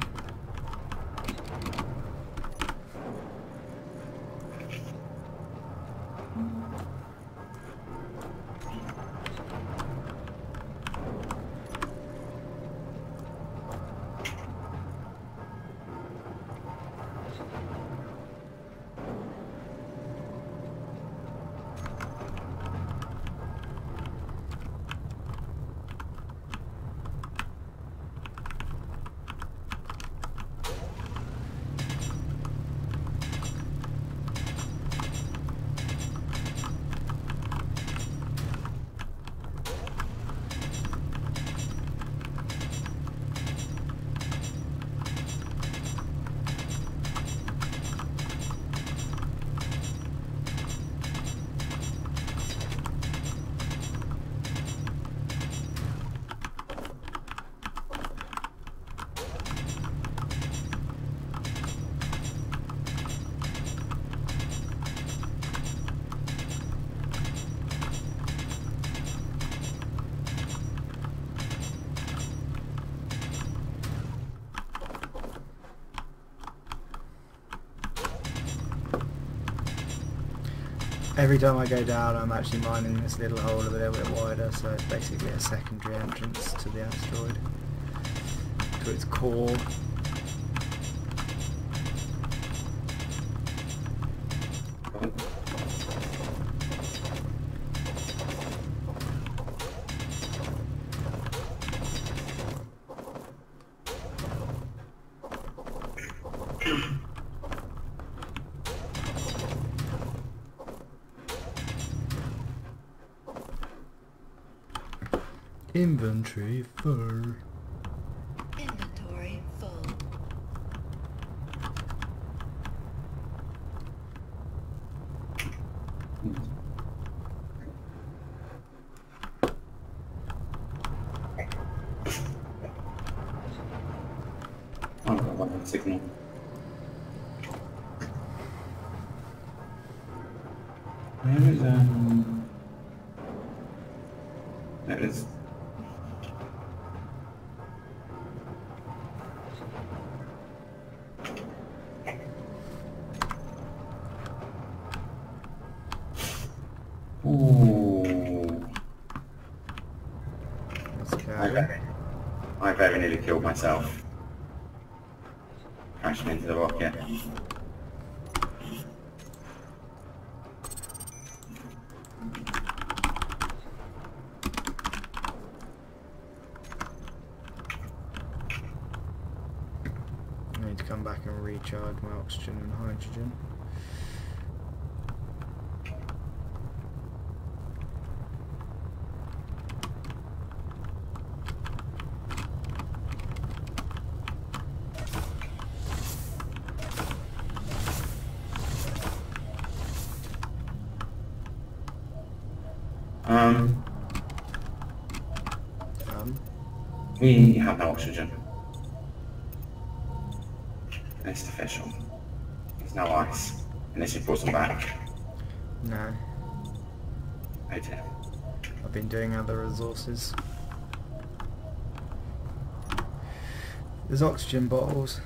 [SPEAKER 1] Every time I go down, I'm actually mining this little hole a little bit wider, so it's basically a secondary entrance to the asteroid, to its core. Inventory full.
[SPEAKER 3] Inventory full.
[SPEAKER 2] Oh, I've got a signal. Where is there it is. Ooh. I very nearly killed myself. Crashing into the rocket.
[SPEAKER 1] I need to come back and recharge my oxygen and hydrogen.
[SPEAKER 2] We have no oxygen. It's official. There's no ice. Unless you put some back.
[SPEAKER 1] No.
[SPEAKER 2] Oh dear.
[SPEAKER 1] I've been doing other resources. There's oxygen bottles.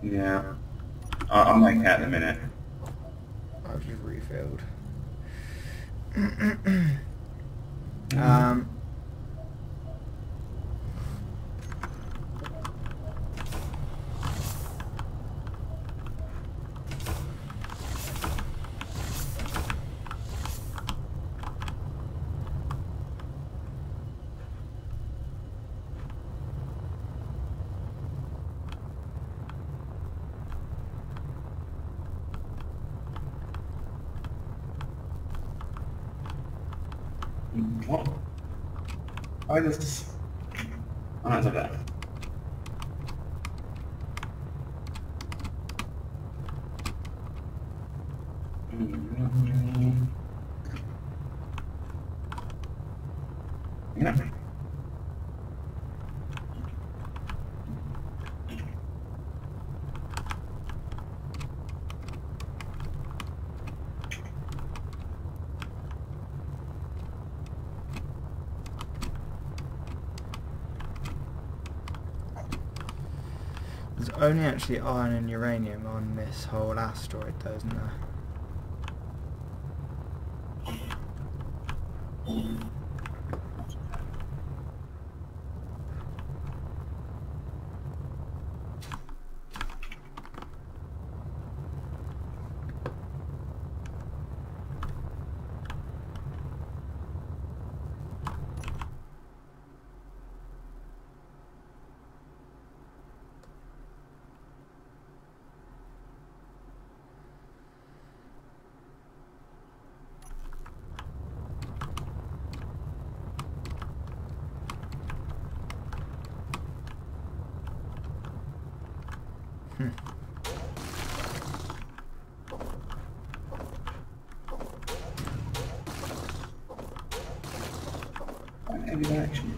[SPEAKER 2] Yeah. I'm okay at the minute.
[SPEAKER 1] I've just refilled.
[SPEAKER 2] What? Oh, this. Oh, no, it's over there. Yeah.
[SPEAKER 1] There's only actually iron and uranium on this whole asteroid though, isn't there?
[SPEAKER 2] Every direction.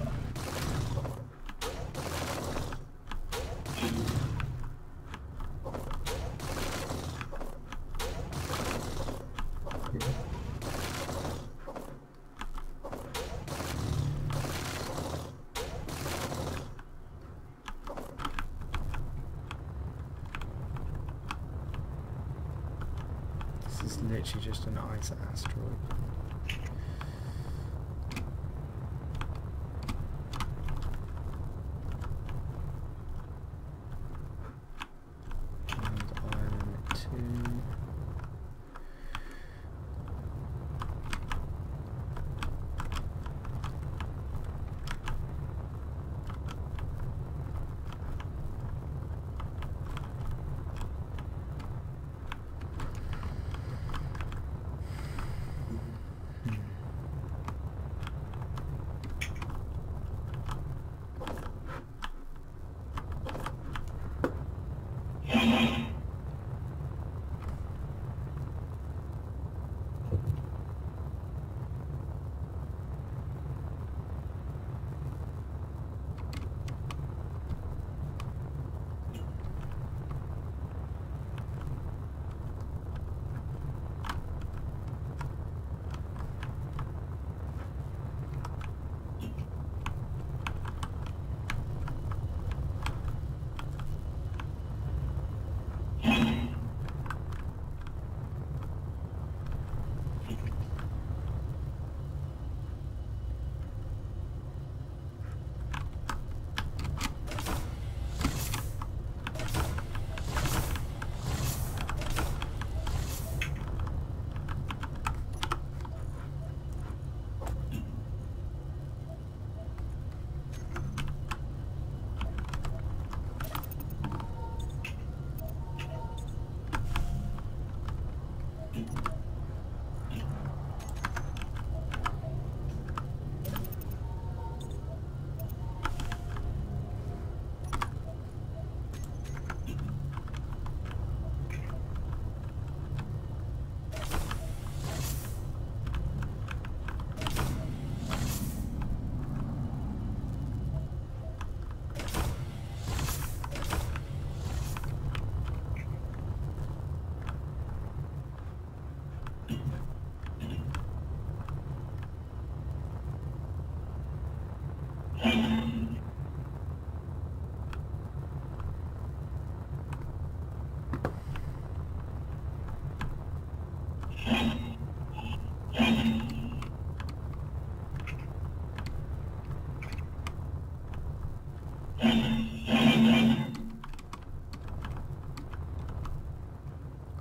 [SPEAKER 1] This is literally just an ice asteroid.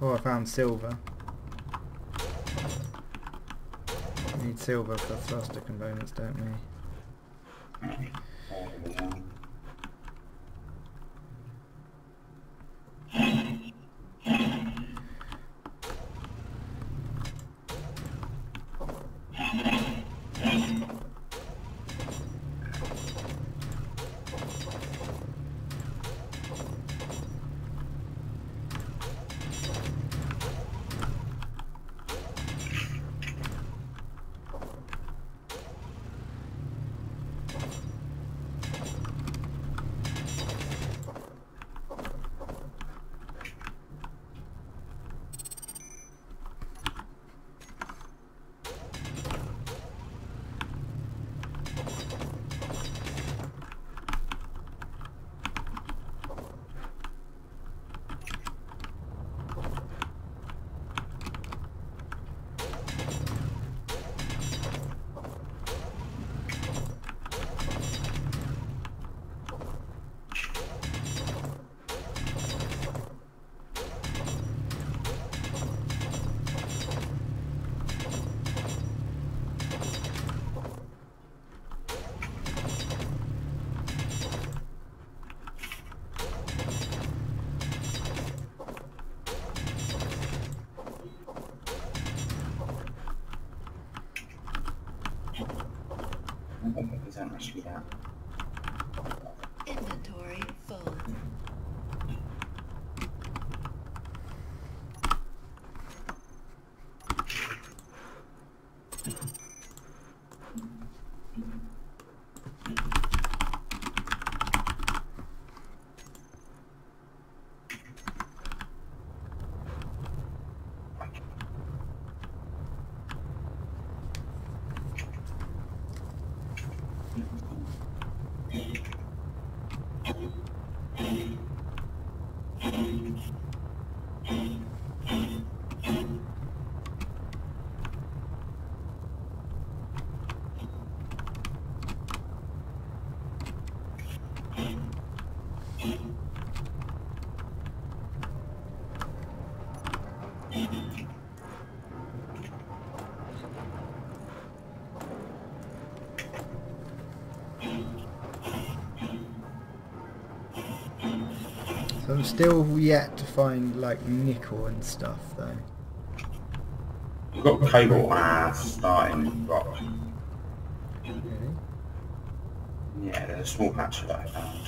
[SPEAKER 1] Oh, I found silver. We need silver for thruster components, don't we?
[SPEAKER 2] don't think these aren't actually that.
[SPEAKER 3] Inventory full.
[SPEAKER 1] So I'm still yet to find like nickel and stuff though.
[SPEAKER 2] We've got cobalt on our starting rock.
[SPEAKER 1] Really?
[SPEAKER 2] Yeah, there's a small patch that I found.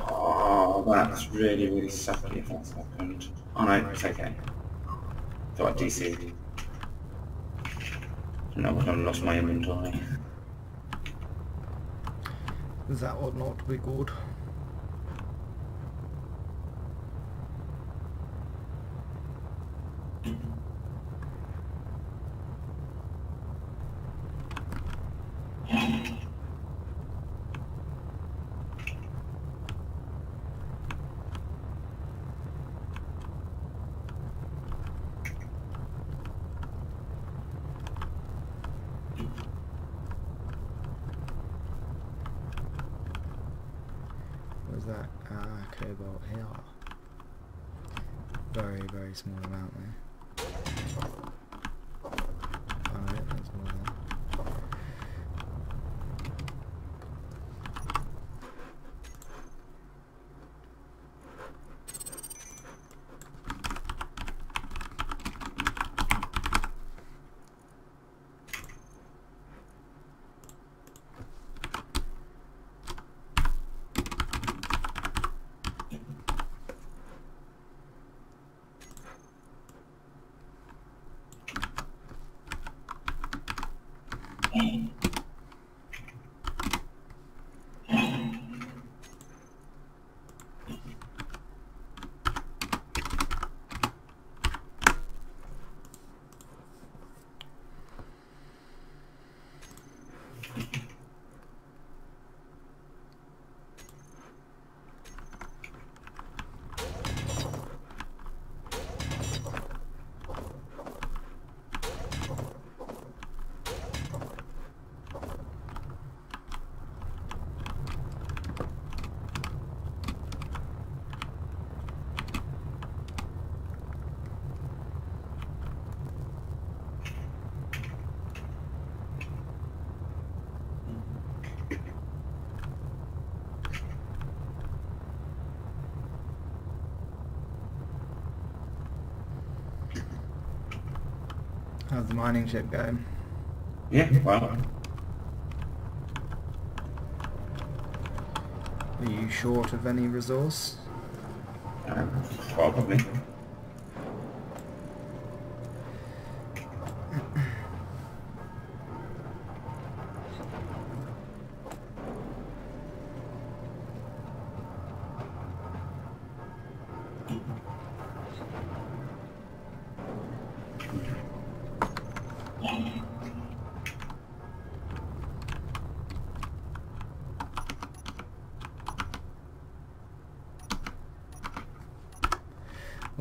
[SPEAKER 2] Oh, that's really, really sucky if that's happened. Oh no, it's okay. Thought I DC'd. No, I lost my inventory.
[SPEAKER 1] That ought not to be good. Was that cobalt here? Very, very small amount there. Oh, yeah, that's more there. How's the mining ship going?
[SPEAKER 2] Yeah, well.
[SPEAKER 1] Are you short of any resource?
[SPEAKER 2] Probably.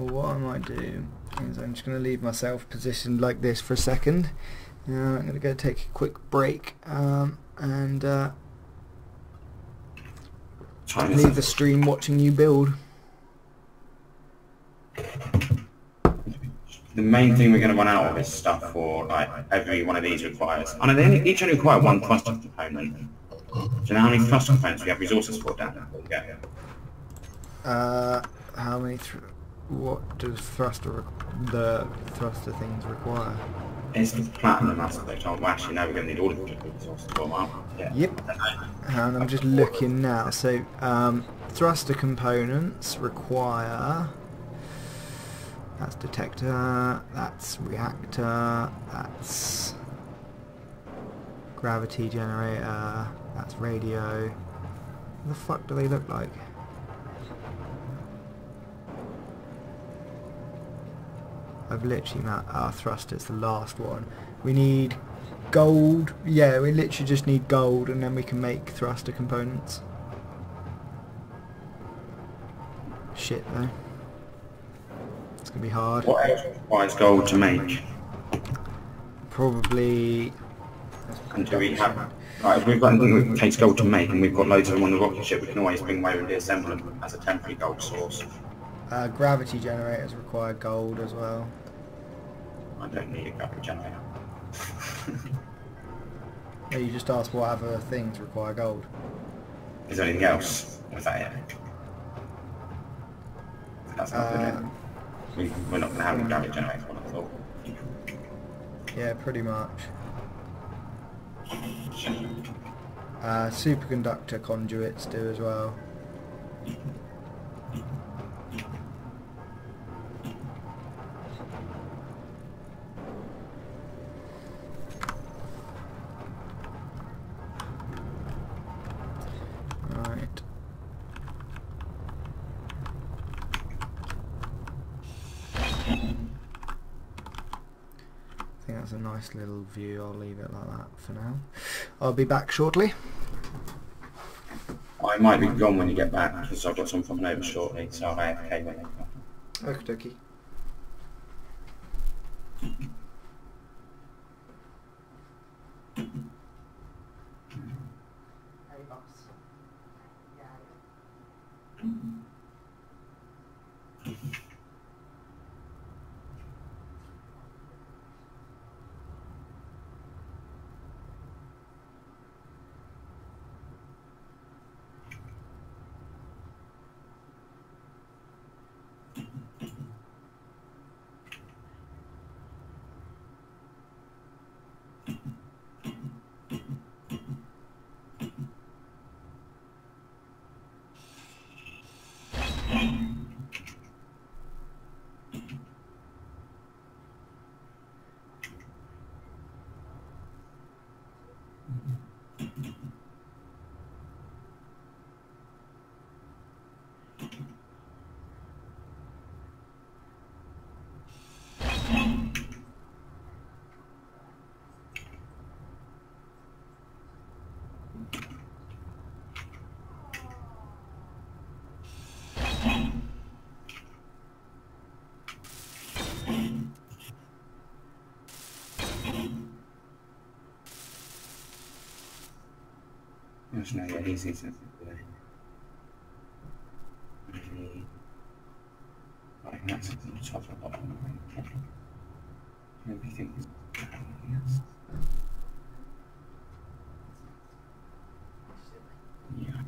[SPEAKER 1] Well, what I might do is I'm just going to leave myself positioned like this for a second. I'm going to go take a quick break and leave the stream watching you build.
[SPEAKER 2] The main thing we're going to run out of is stuff for, like, every one of these requires. I know they each only require one thruster component. Do you know how many thruster components we have resources for, Dan?
[SPEAKER 1] How many? What does the thruster things require?
[SPEAKER 2] It's the platinum aspect. Oh, well, actually, no, we're going to need all of the resources for them, aren't we? Yeah.
[SPEAKER 1] Yep. And I'm just looking now. So, thruster components require. That's detector. That's reactor. That's gravity generator. That's radio. What the fuck do they look like? I've literally our thruster is the last one. We need gold. Yeah, we literally just need gold and then we can make thruster components. Shit though. It's gonna be hard.
[SPEAKER 2] What else requires gold to make?
[SPEAKER 1] Probably...
[SPEAKER 2] And do we have... Right, if we've got anything that takes gold to make and we've got loads of them on the rocket ship, we can always bring them over and deassemble them as a temporary gold source.
[SPEAKER 1] Gravity generators require gold as well.
[SPEAKER 2] I don't need a gravity generator.
[SPEAKER 1] Yeah, you just asked what other things require gold.
[SPEAKER 2] Is there anything else? Or is that it? That's not good. We're not going to have a gravity generator, what I thought.
[SPEAKER 1] Yeah, pretty much. Superconductor conduits do as well. Right. I think that's a nice little view. I'll leave it like that for now. I'll be back shortly.
[SPEAKER 2] I might be gone when you get back because I've got someone coming over shortly, so I'll AFK when they come.
[SPEAKER 1] Okie dokie. Hey boss.
[SPEAKER 2] There's no easy to right, that's at the top of the bottom. Everything is yes. Yeah.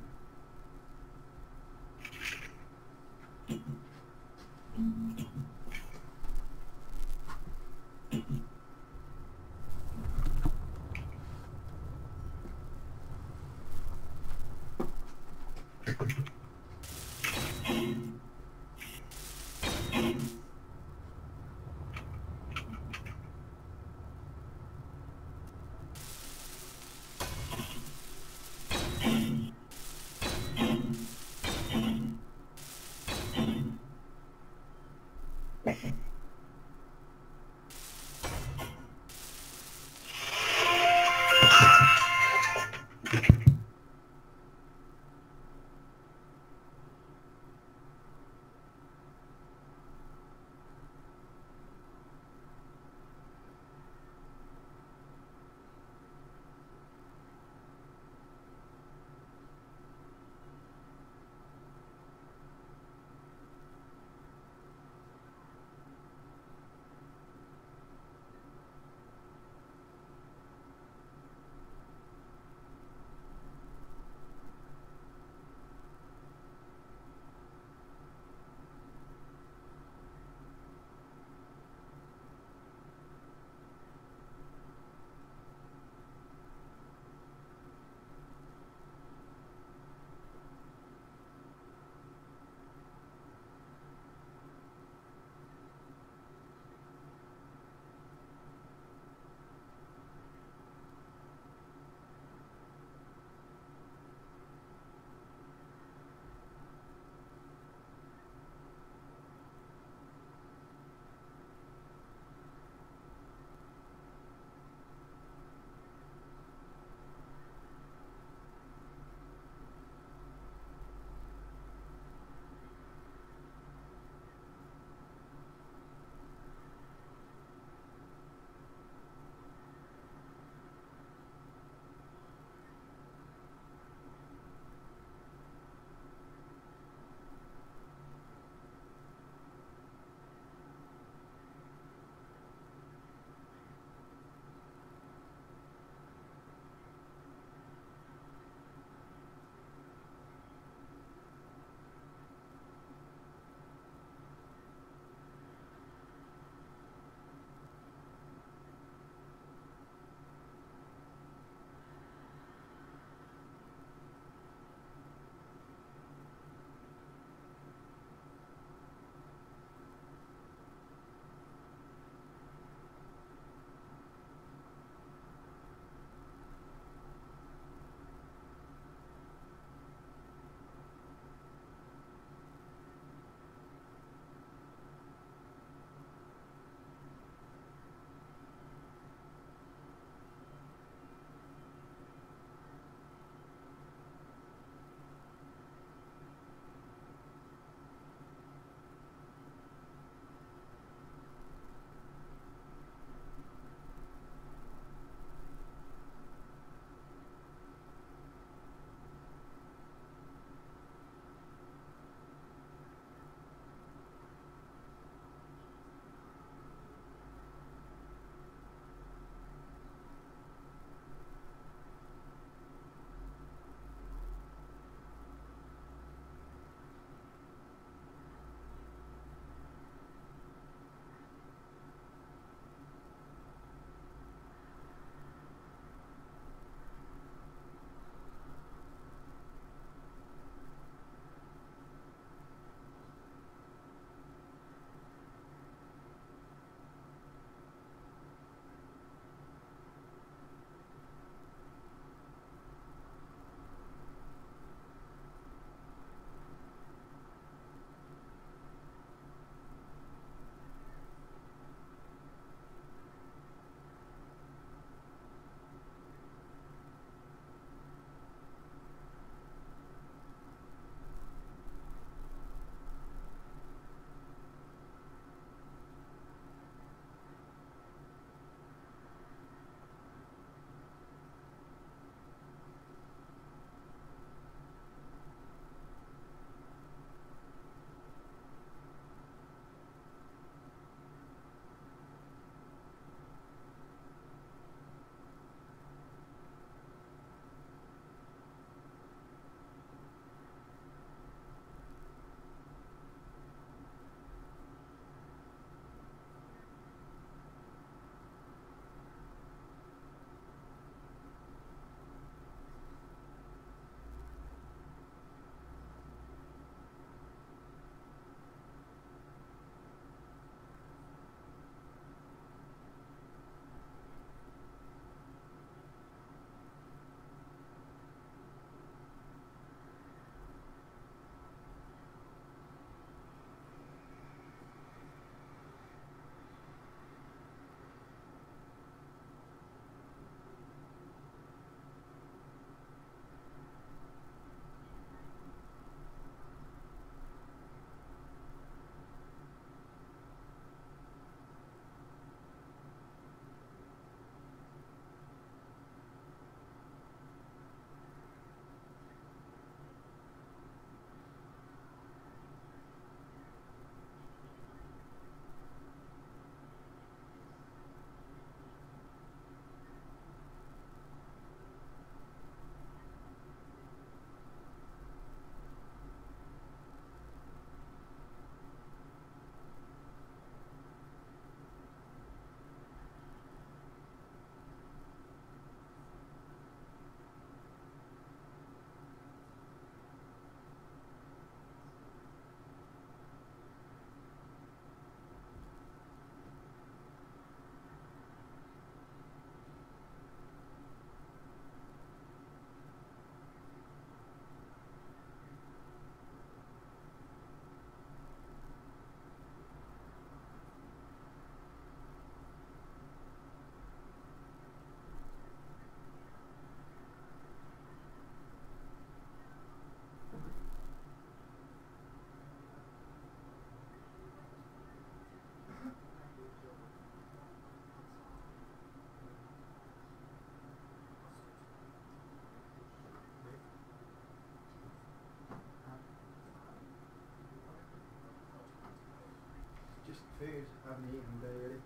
[SPEAKER 1] food. I haven't eaten very really.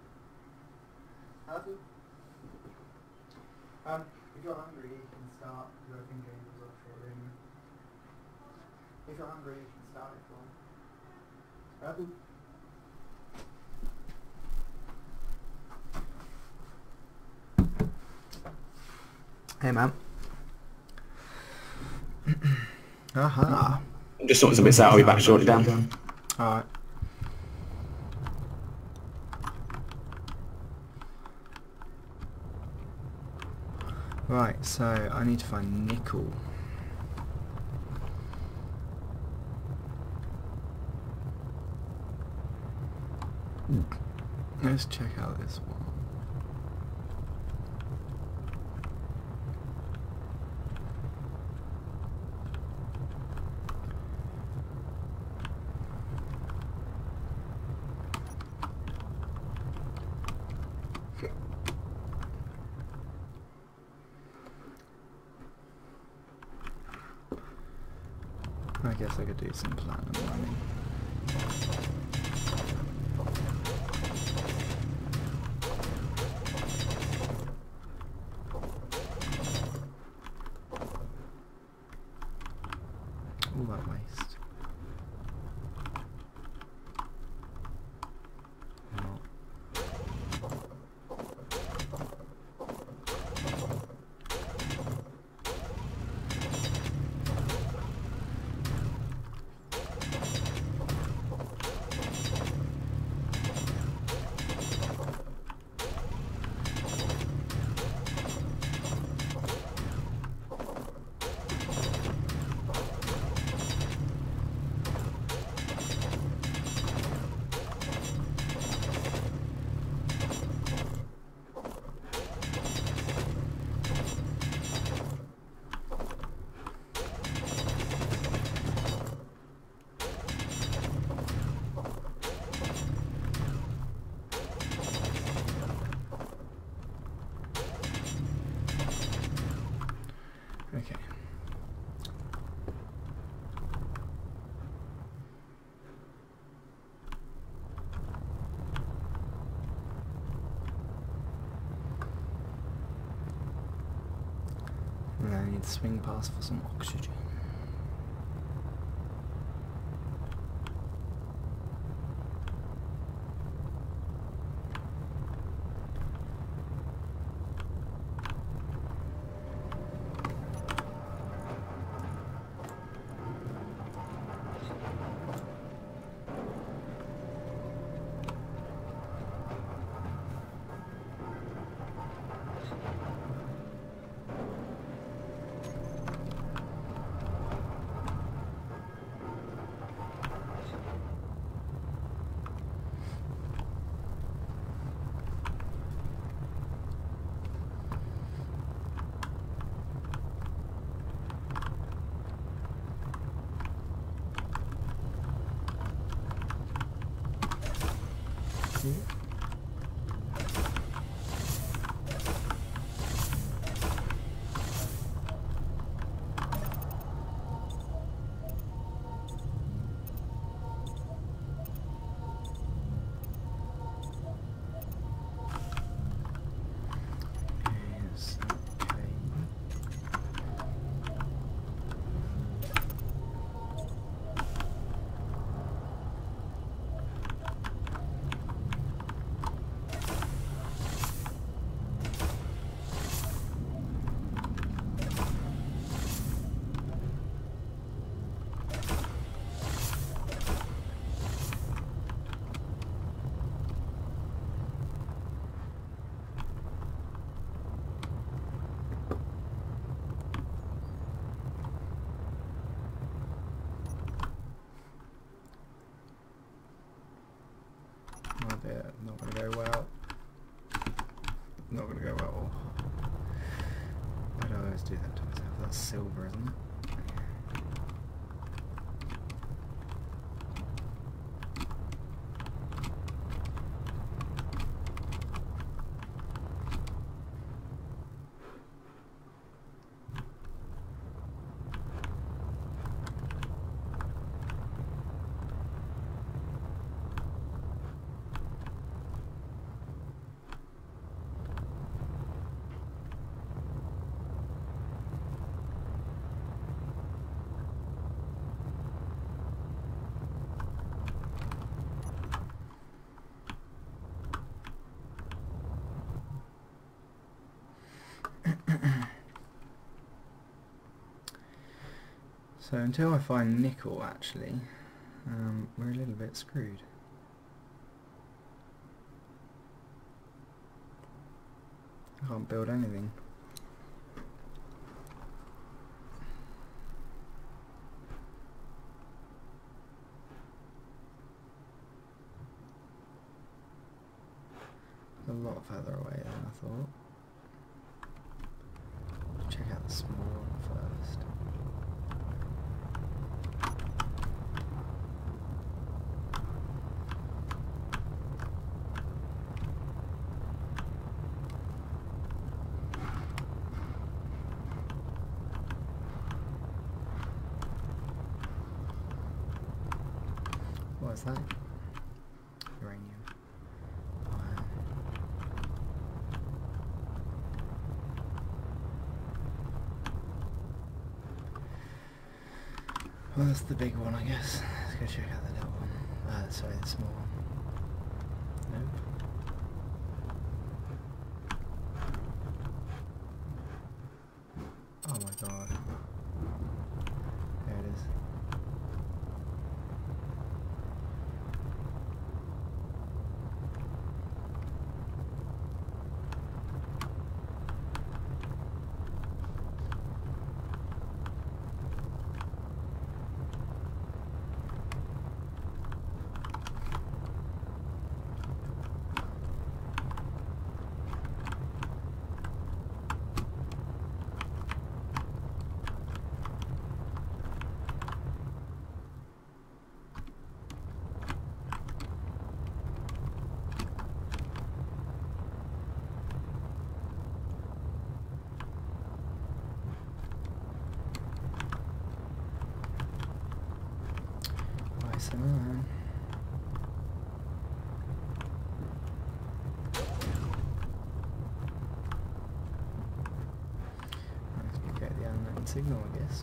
[SPEAKER 1] Have you? If you're hungry, you can start. Because I think it was off shortly. If you're hungry, you can start if you want. Have you? Hey, man. Aha.
[SPEAKER 2] I'm just sorting some bits out. I'll be back shortly, Dan.
[SPEAKER 1] Alright. Right, so I need to find nickel. Let's check out this one. I guess I could do some platinum mining. All that waste. Not. Okay. And I need to swing past for some oxygen. Yes, okay. Not there, not gonna go well. Not gonna go well. Why do I always do that to myself? That's silver, isn't it? So until I find nickel, actually, we're a little bit screwed. I can't build anything. A lot further away than I thought. Check out the small one first. What is that? Uranium. Wow. Well, that's the big one, I guess. Let's go check out the little one. Sorry, the small one. Nope. Oh my god. There it is. Nice and on. Let's get the unknown signal, I guess.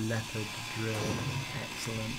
[SPEAKER 1] Leopard drill, excellent.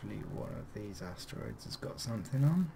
[SPEAKER 1] hopefully one of these asteroids has got something on.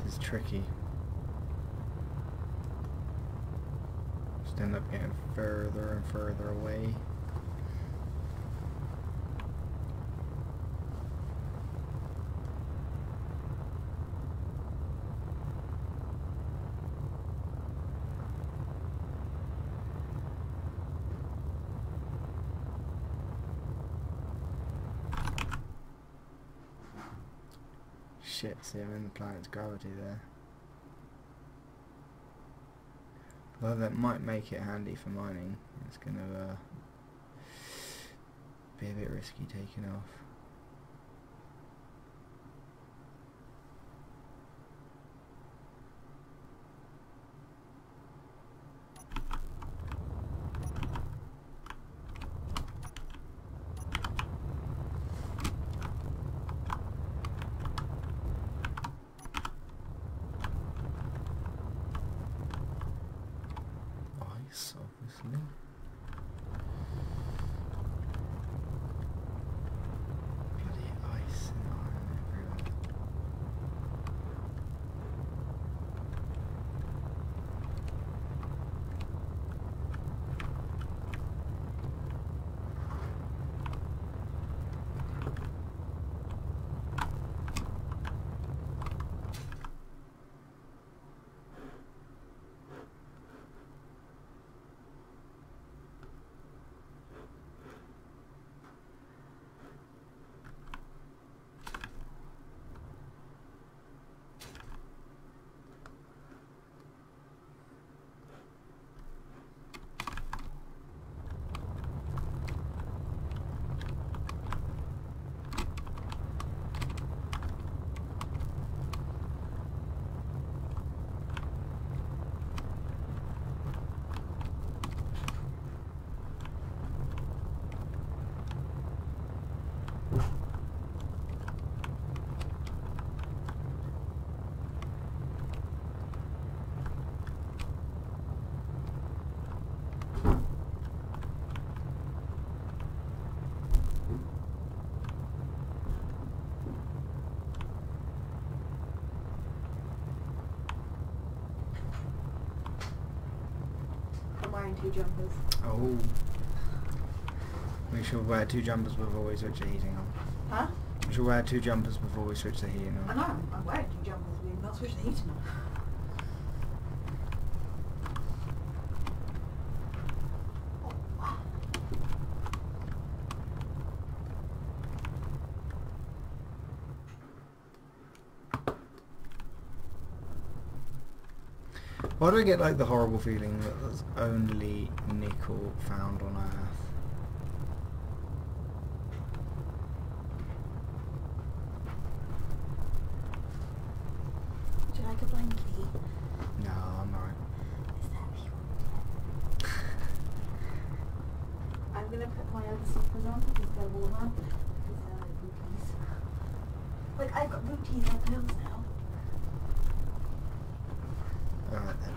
[SPEAKER 1] This is tricky. Just end up getting further and further away. Shit, see, I'm in the planet's gravity there. Well, that might make it handy for mining. It's going to be a bit risky taking off. Obviously. Bloody ice and iron everywhere.
[SPEAKER 3] Wearing 2 jumpers.
[SPEAKER 1] Oh. We should wear 2 jumpers before we switch the heating on.
[SPEAKER 3] Huh?
[SPEAKER 1] We should wear 2 jumpers before we switch the heating
[SPEAKER 3] I
[SPEAKER 1] on.
[SPEAKER 3] know, I'm wearing 2 jumpers, we've not switched the heating on.
[SPEAKER 1] Why do I get like the horrible feeling that there's only nickel found on Earth?
[SPEAKER 3] Would you like a blankie?
[SPEAKER 1] No, I'm alright.
[SPEAKER 3] Is that what you want? I've got routines on the hills now.
[SPEAKER 1] Alright then.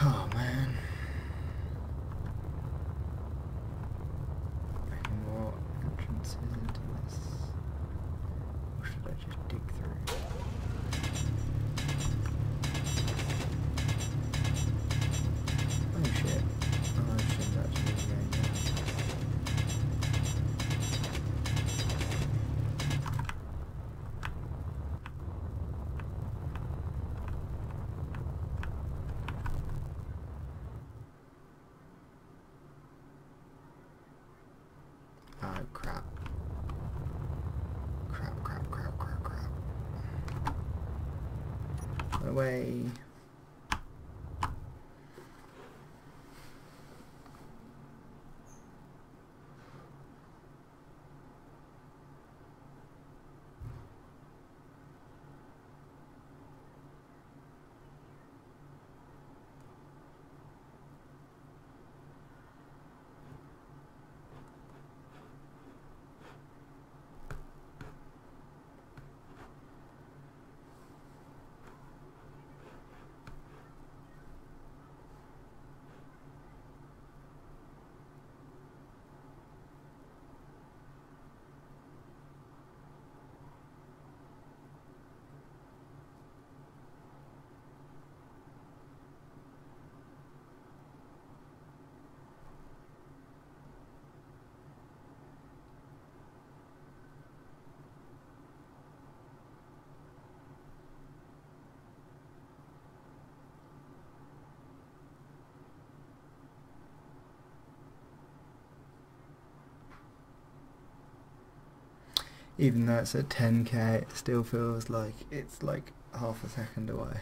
[SPEAKER 1] Oh man. Any more entrances into this? Or should I just dig through? Oh shit. Oh, I shouldn't actually be going there. Oh crap. Crap. Away. Even though it's at 10k, it still feels like it's like half a second away.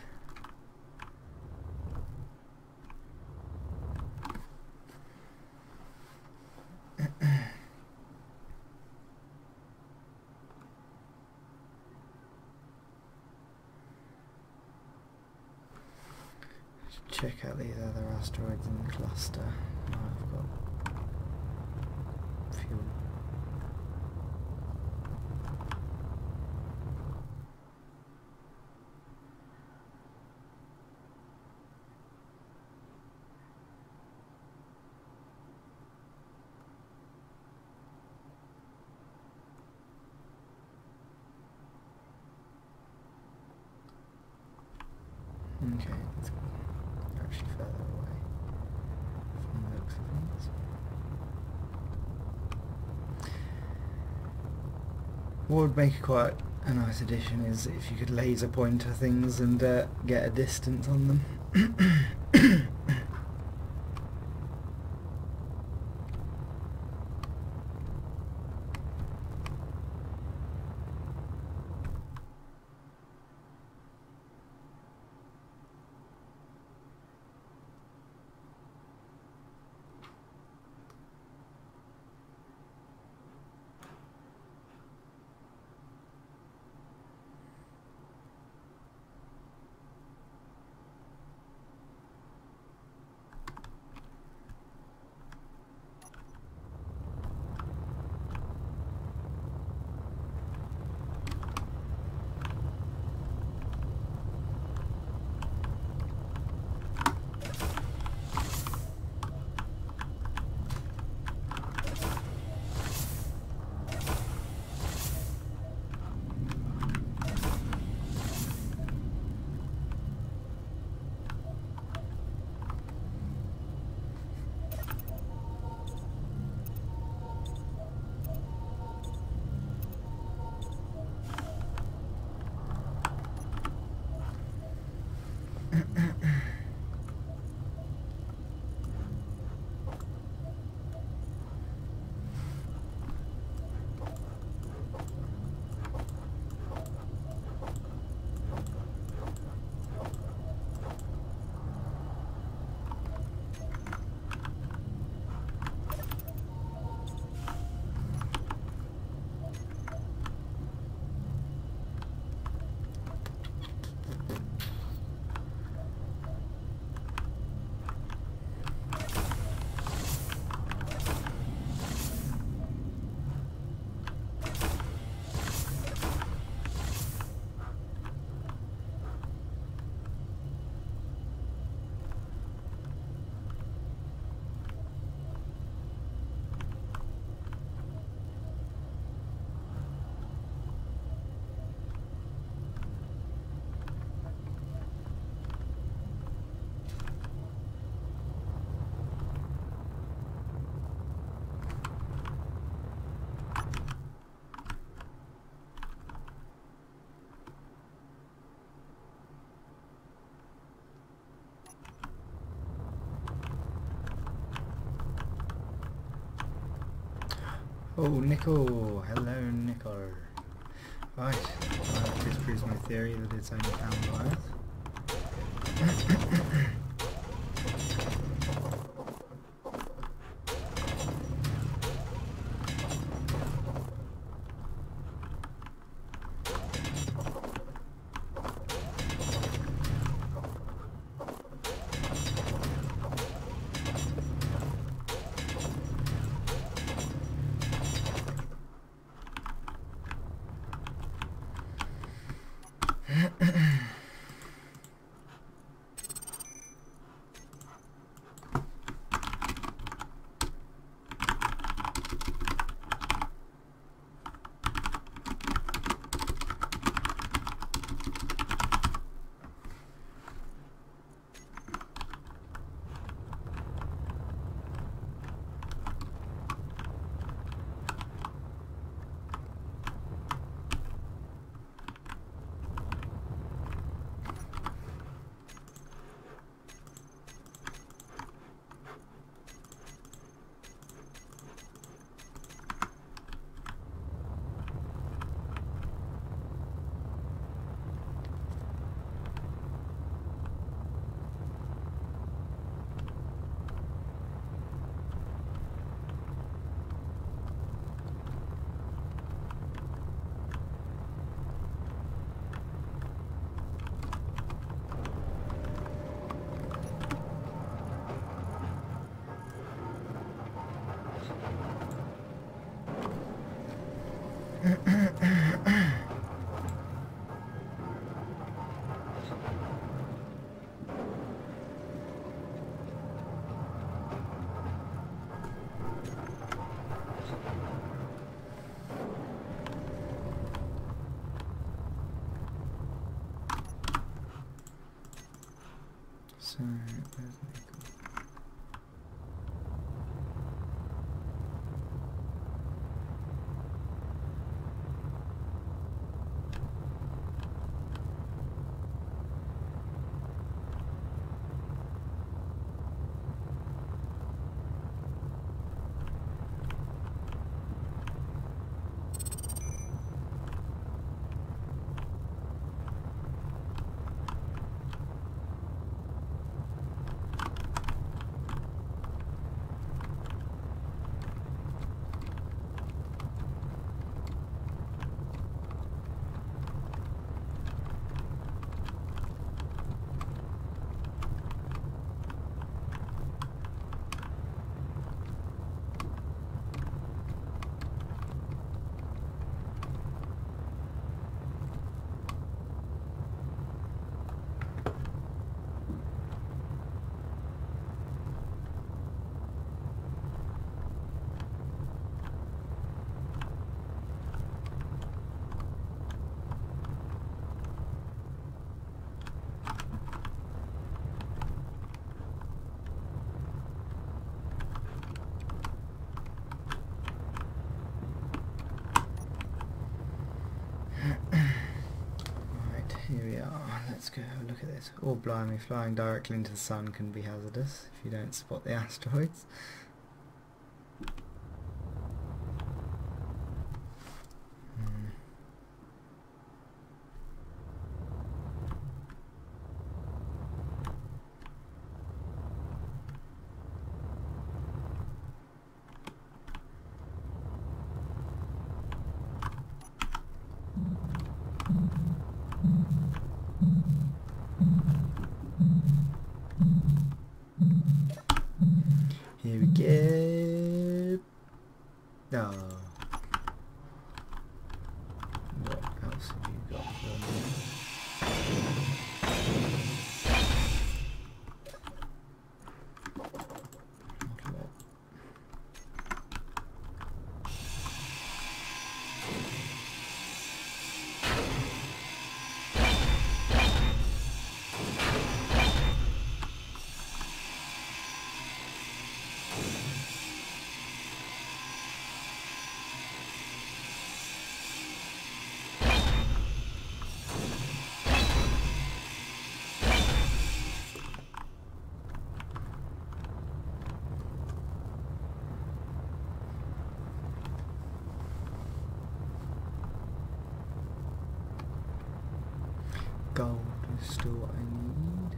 [SPEAKER 1] Check out these other asteroids in the cluster. Oh, I've got fuel. Okay, it's actually further away from the looks of things. What would make quite a nice addition is if you could laser pointer things and get a distance on them. Oh, nickel! Hello, nickel. Right, this proves my theory that it's only found on Earth. So, where's nickel? Here we are, let's go have a look at this. Oh blimey, flying directly into the sun can be hazardous if you don't spot the asteroids. Here we go. Oh. What else have you got for me? Not a lot. gold is still what I need.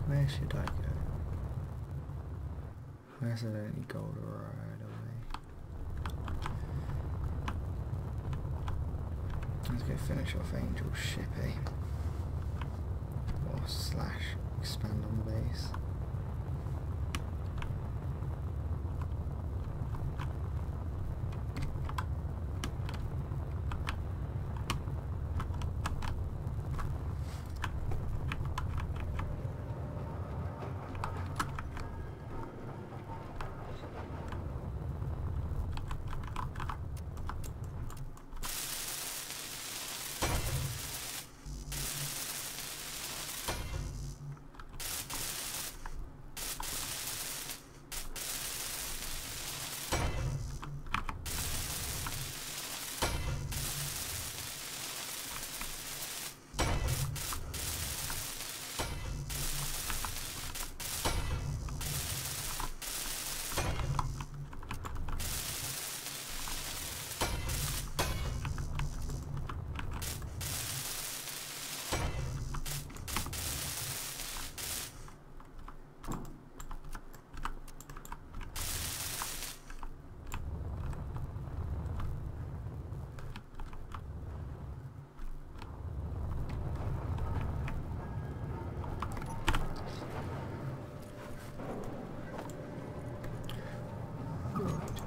[SPEAKER 1] Where should I go? Where's the only gold right away? Let's go finish off Angel Ship, eh? Or slash expand on the base.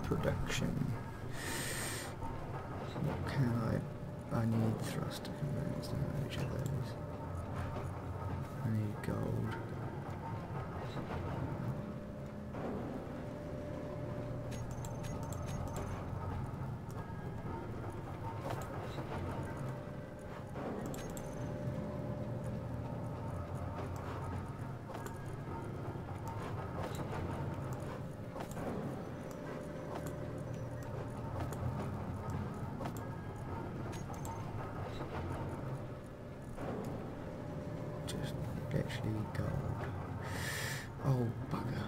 [SPEAKER 1] Production. What can I need thruster components, which are those? I need gold. Just literally gold. Oh, bugger.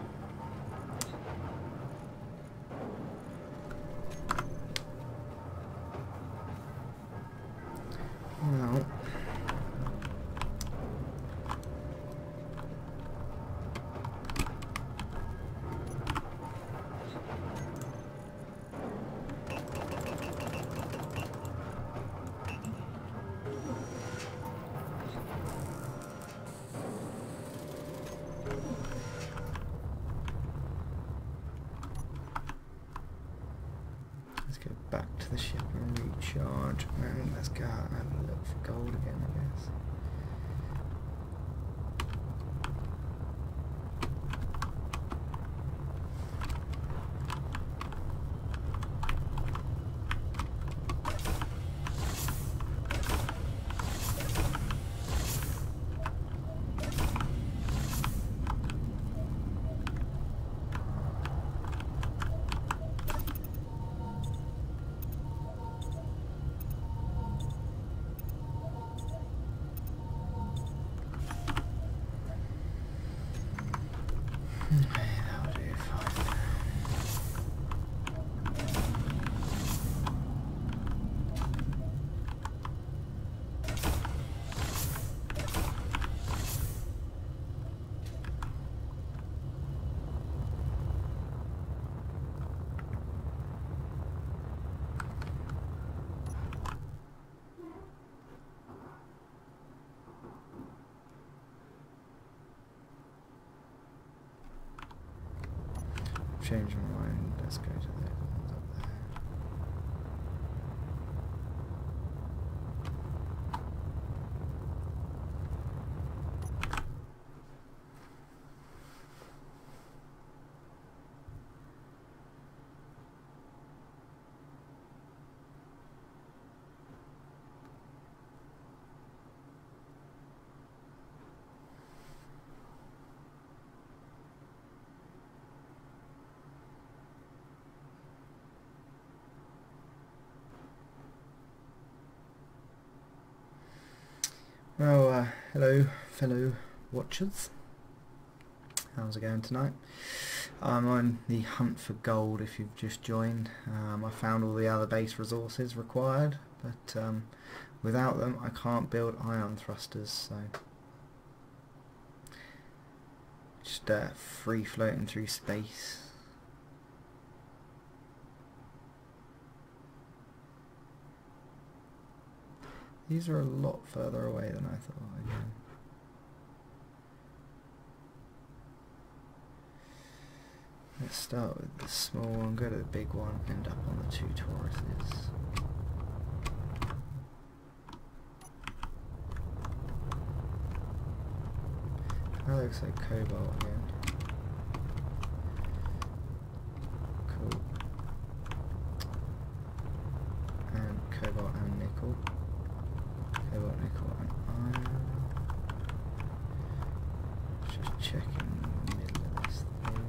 [SPEAKER 1] Well. Let's go back to the ship and recharge, and let's go out and have a look for gold again, I guess. changed my mind. Let's go to those ones up there. Well, hello fellow watchers, how's it going tonight? I'm on the hunt for gold if you've just joined. I found all the other base resources required, but without them I can't build ion thrusters, so just free floating through space. These are a lot further away than I thought again. Let's start with the small one, go to the big one, end up on the 2 Tauruses. That looks like cobalt again. Cool. And cobalt and nickel. Cobalt, nickel and iron. Just checking the middle of this thing.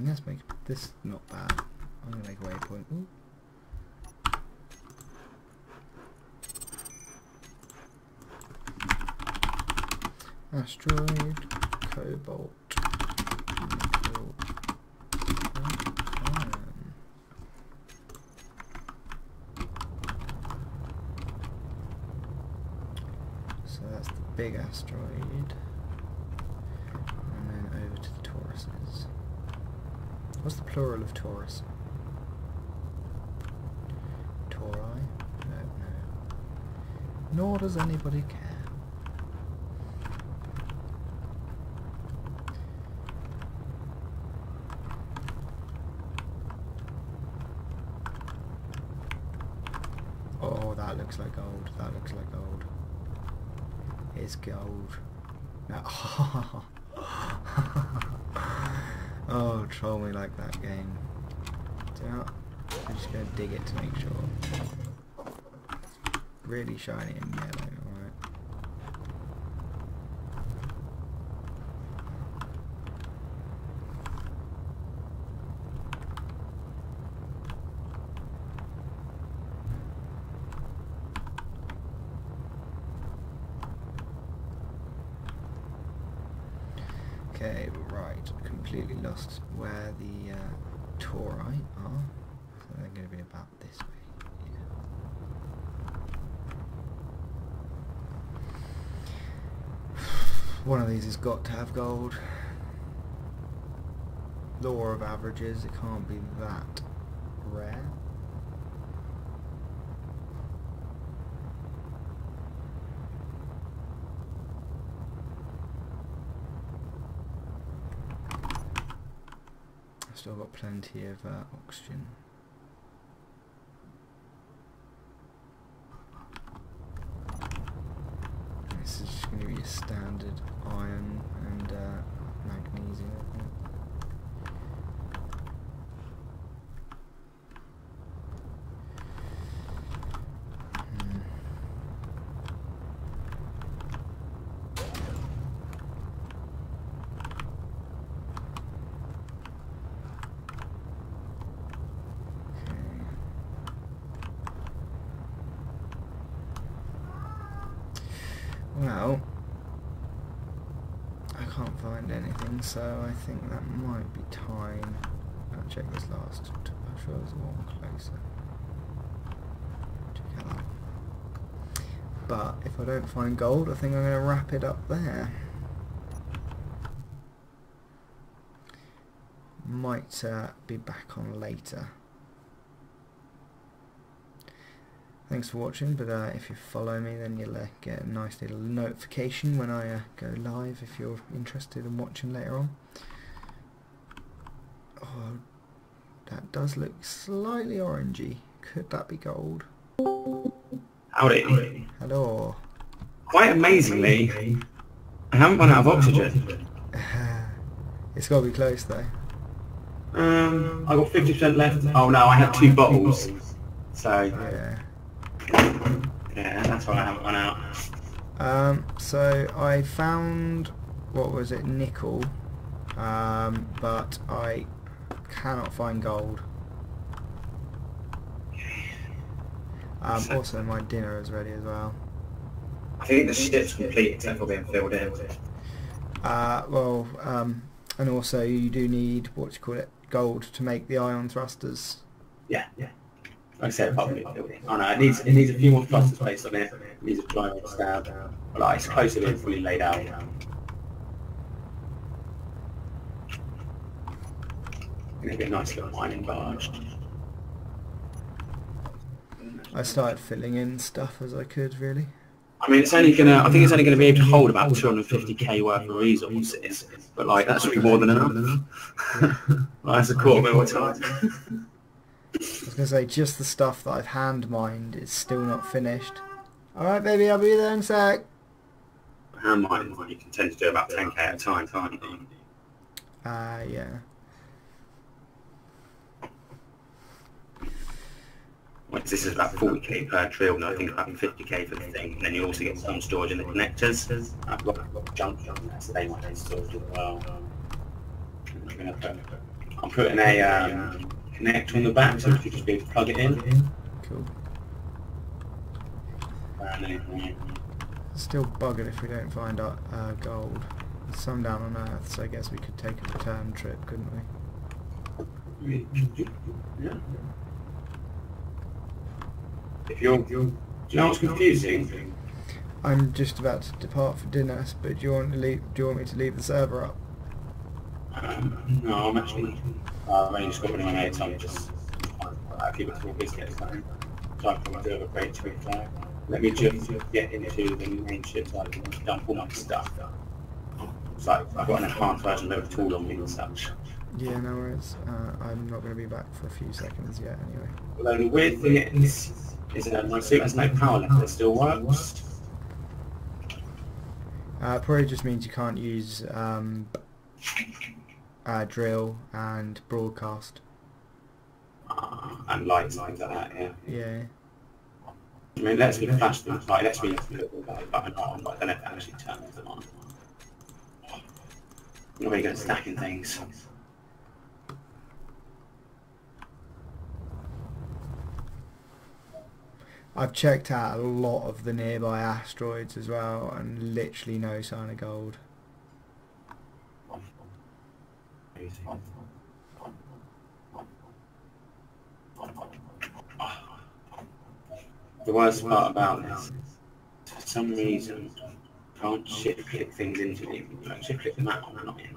[SPEAKER 1] Let's make this not bad. I'm going to make a waypoint. Ooh. Asteroid, cobalt, nickel, and iron. So that's the big asteroid, and then over to the Tauruses. What's the plural of Taurus? Tauri? No, no. Nor does anybody care. Oh, that looks like gold. That looks like gold. It's gold. No. Oh, troll me like that game. Do you know what? I'm just going to dig it to make sure. Really shiny and yellow, alright. Okay, right, completely lost where the Tauri are, so they're going to be about this way, yeah. One of these has got to have gold. Law of averages, it can't be that rare. Still got plenty of oxygen. This is just going to be a standard iron and magnesium, I think. Well, I can't find anything, so I think that might be time. I'll check this last. I'm sure there's one closer. Check out that. But if I don't find gold, I think I'm going to wrap it up there. Might be back on later. thanks for watching, but if you follow me then you'll get a nice little notification when I go live if you're interested in watching later on. Oh, that does look slightly orangey. Could that be gold?
[SPEAKER 2] Howdy.
[SPEAKER 1] Hello.
[SPEAKER 2] Quite amazingly, I haven't run out of oxygen.
[SPEAKER 1] It's got to be close though.
[SPEAKER 2] I got 50% left. Oh no, I had 2 bottles. So yeah, that's why I haven't run out.
[SPEAKER 1] So I found, what was it, nickel, but I cannot find gold. Also my dinner is ready as well.
[SPEAKER 2] I think the ship's complete except for being filled in.
[SPEAKER 1] And also you do need, what do you call it, gold to make the ion thrusters.
[SPEAKER 2] Yeah. Like I said, apart from it filled in. Oh no, it needs a few more thrusters placed on it. It needs a dry stab. But like, it's close to being fully laid out. It'll be a nice little mining barge.
[SPEAKER 1] I started filling in stuff as I could, really.
[SPEAKER 2] I mean, it's only gonna. I think it's only gonna be able to hold about 250k worth of resources, but like that's really more than enough. Like, that's a quarter mil a time.
[SPEAKER 1] I was gonna say, just the stuff that I've hand mined is still not finished. All right, baby, I'll be there in a sec.
[SPEAKER 2] Hand mining, you can tend to do about 10k at a time, can't you?
[SPEAKER 1] Yeah.
[SPEAKER 2] Like, this is about 40k per drill, and I think about 50k for the thing. And then you also get some storage in the connectors. I've got junk there, so they might be stored as well. I'm putting a connector on the back, so you can just be able to plug it in.
[SPEAKER 1] Cool.
[SPEAKER 2] And then,
[SPEAKER 1] Still buggered if we don't find gold. There's some down on Earth, so I guess we could take a return trip, couldn't we?
[SPEAKER 2] Yeah. Do you know what's confusing?
[SPEAKER 1] I'm just about to depart for dinner, but do you want me to leave the server up?
[SPEAKER 2] No, I'm actually. I've only just got running on 8, so I'm just keep it small biscuits. So I can do a great trip there. Let me just get into the main ship so I can dump all my stuff. It's like I've got an enhanced version of the tool on me and such.
[SPEAKER 1] Yeah, no worries. I'm not going to be back for a few seconds yet, anyway.
[SPEAKER 2] Well, the weird thing is that my suit has no power left. It still works.
[SPEAKER 1] Probably just means you can't use drill and broadcast.
[SPEAKER 2] And lights and things like that, yeah.
[SPEAKER 1] Yeah.
[SPEAKER 2] I mean, let's be flash them, like, let's be put the button on, but I don't know if it actually turns them on. I'm really good at stacking things.
[SPEAKER 1] I've checked out a lot of the nearby asteroids as well, and literally no sign of gold.
[SPEAKER 2] The worst part about this is, for some reason, I can't shift click things into them. Like, shift click them out, and not in.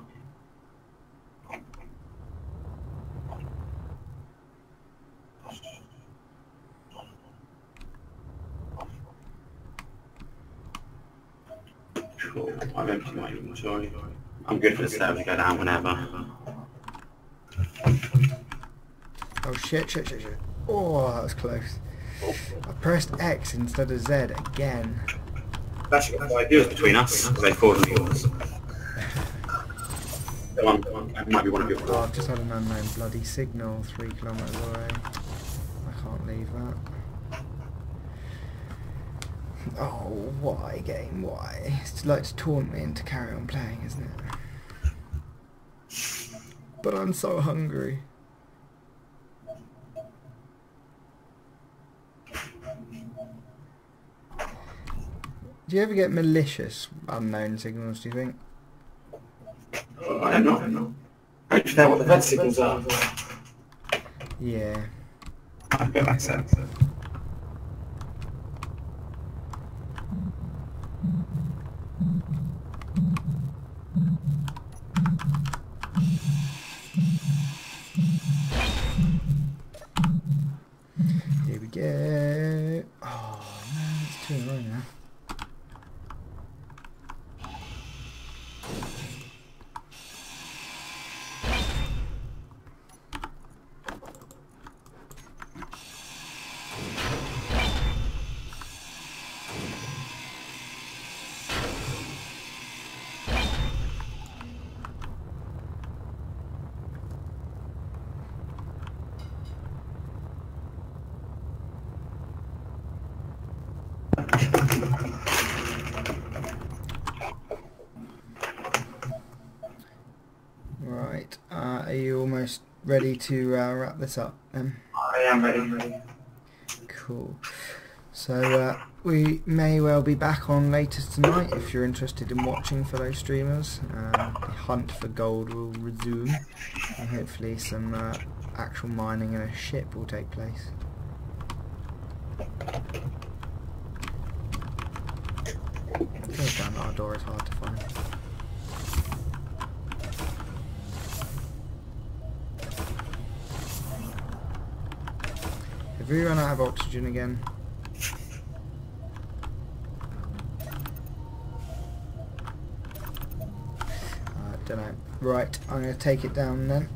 [SPEAKER 2] Cool. I've emptied my inventory. I'm good for the server to go down whenever.
[SPEAKER 1] Oh shit. Oh, that was close. I pressed X instead of Z again.
[SPEAKER 2] That's the ideas between us. They forward and yours. That might be one of your
[SPEAKER 1] Oh, I've just had an unknown bloody signal 3 kilometres away. I can't leave that. Oh, why, game, why? It's like to taunt me into carry on playing, isn't it? But I'm so hungry. Do you ever get malicious unknown signals, do you think?
[SPEAKER 2] I don't know. I just know what the red signals are.
[SPEAKER 1] Yeah.
[SPEAKER 2] I feel like so.
[SPEAKER 1] Here we go. Oh, Right. Are you almost ready to wrap this up then?
[SPEAKER 2] I am ready.
[SPEAKER 1] Cool. So we may well be back on later tonight if you're interested in watching, fellow streamers. The hunt for gold will resume, and hopefully some actual mining in a ship will take place. Goes down our door is hard to find. Have we run out of oxygen again? Don't know. Right, I'm going to take it down then.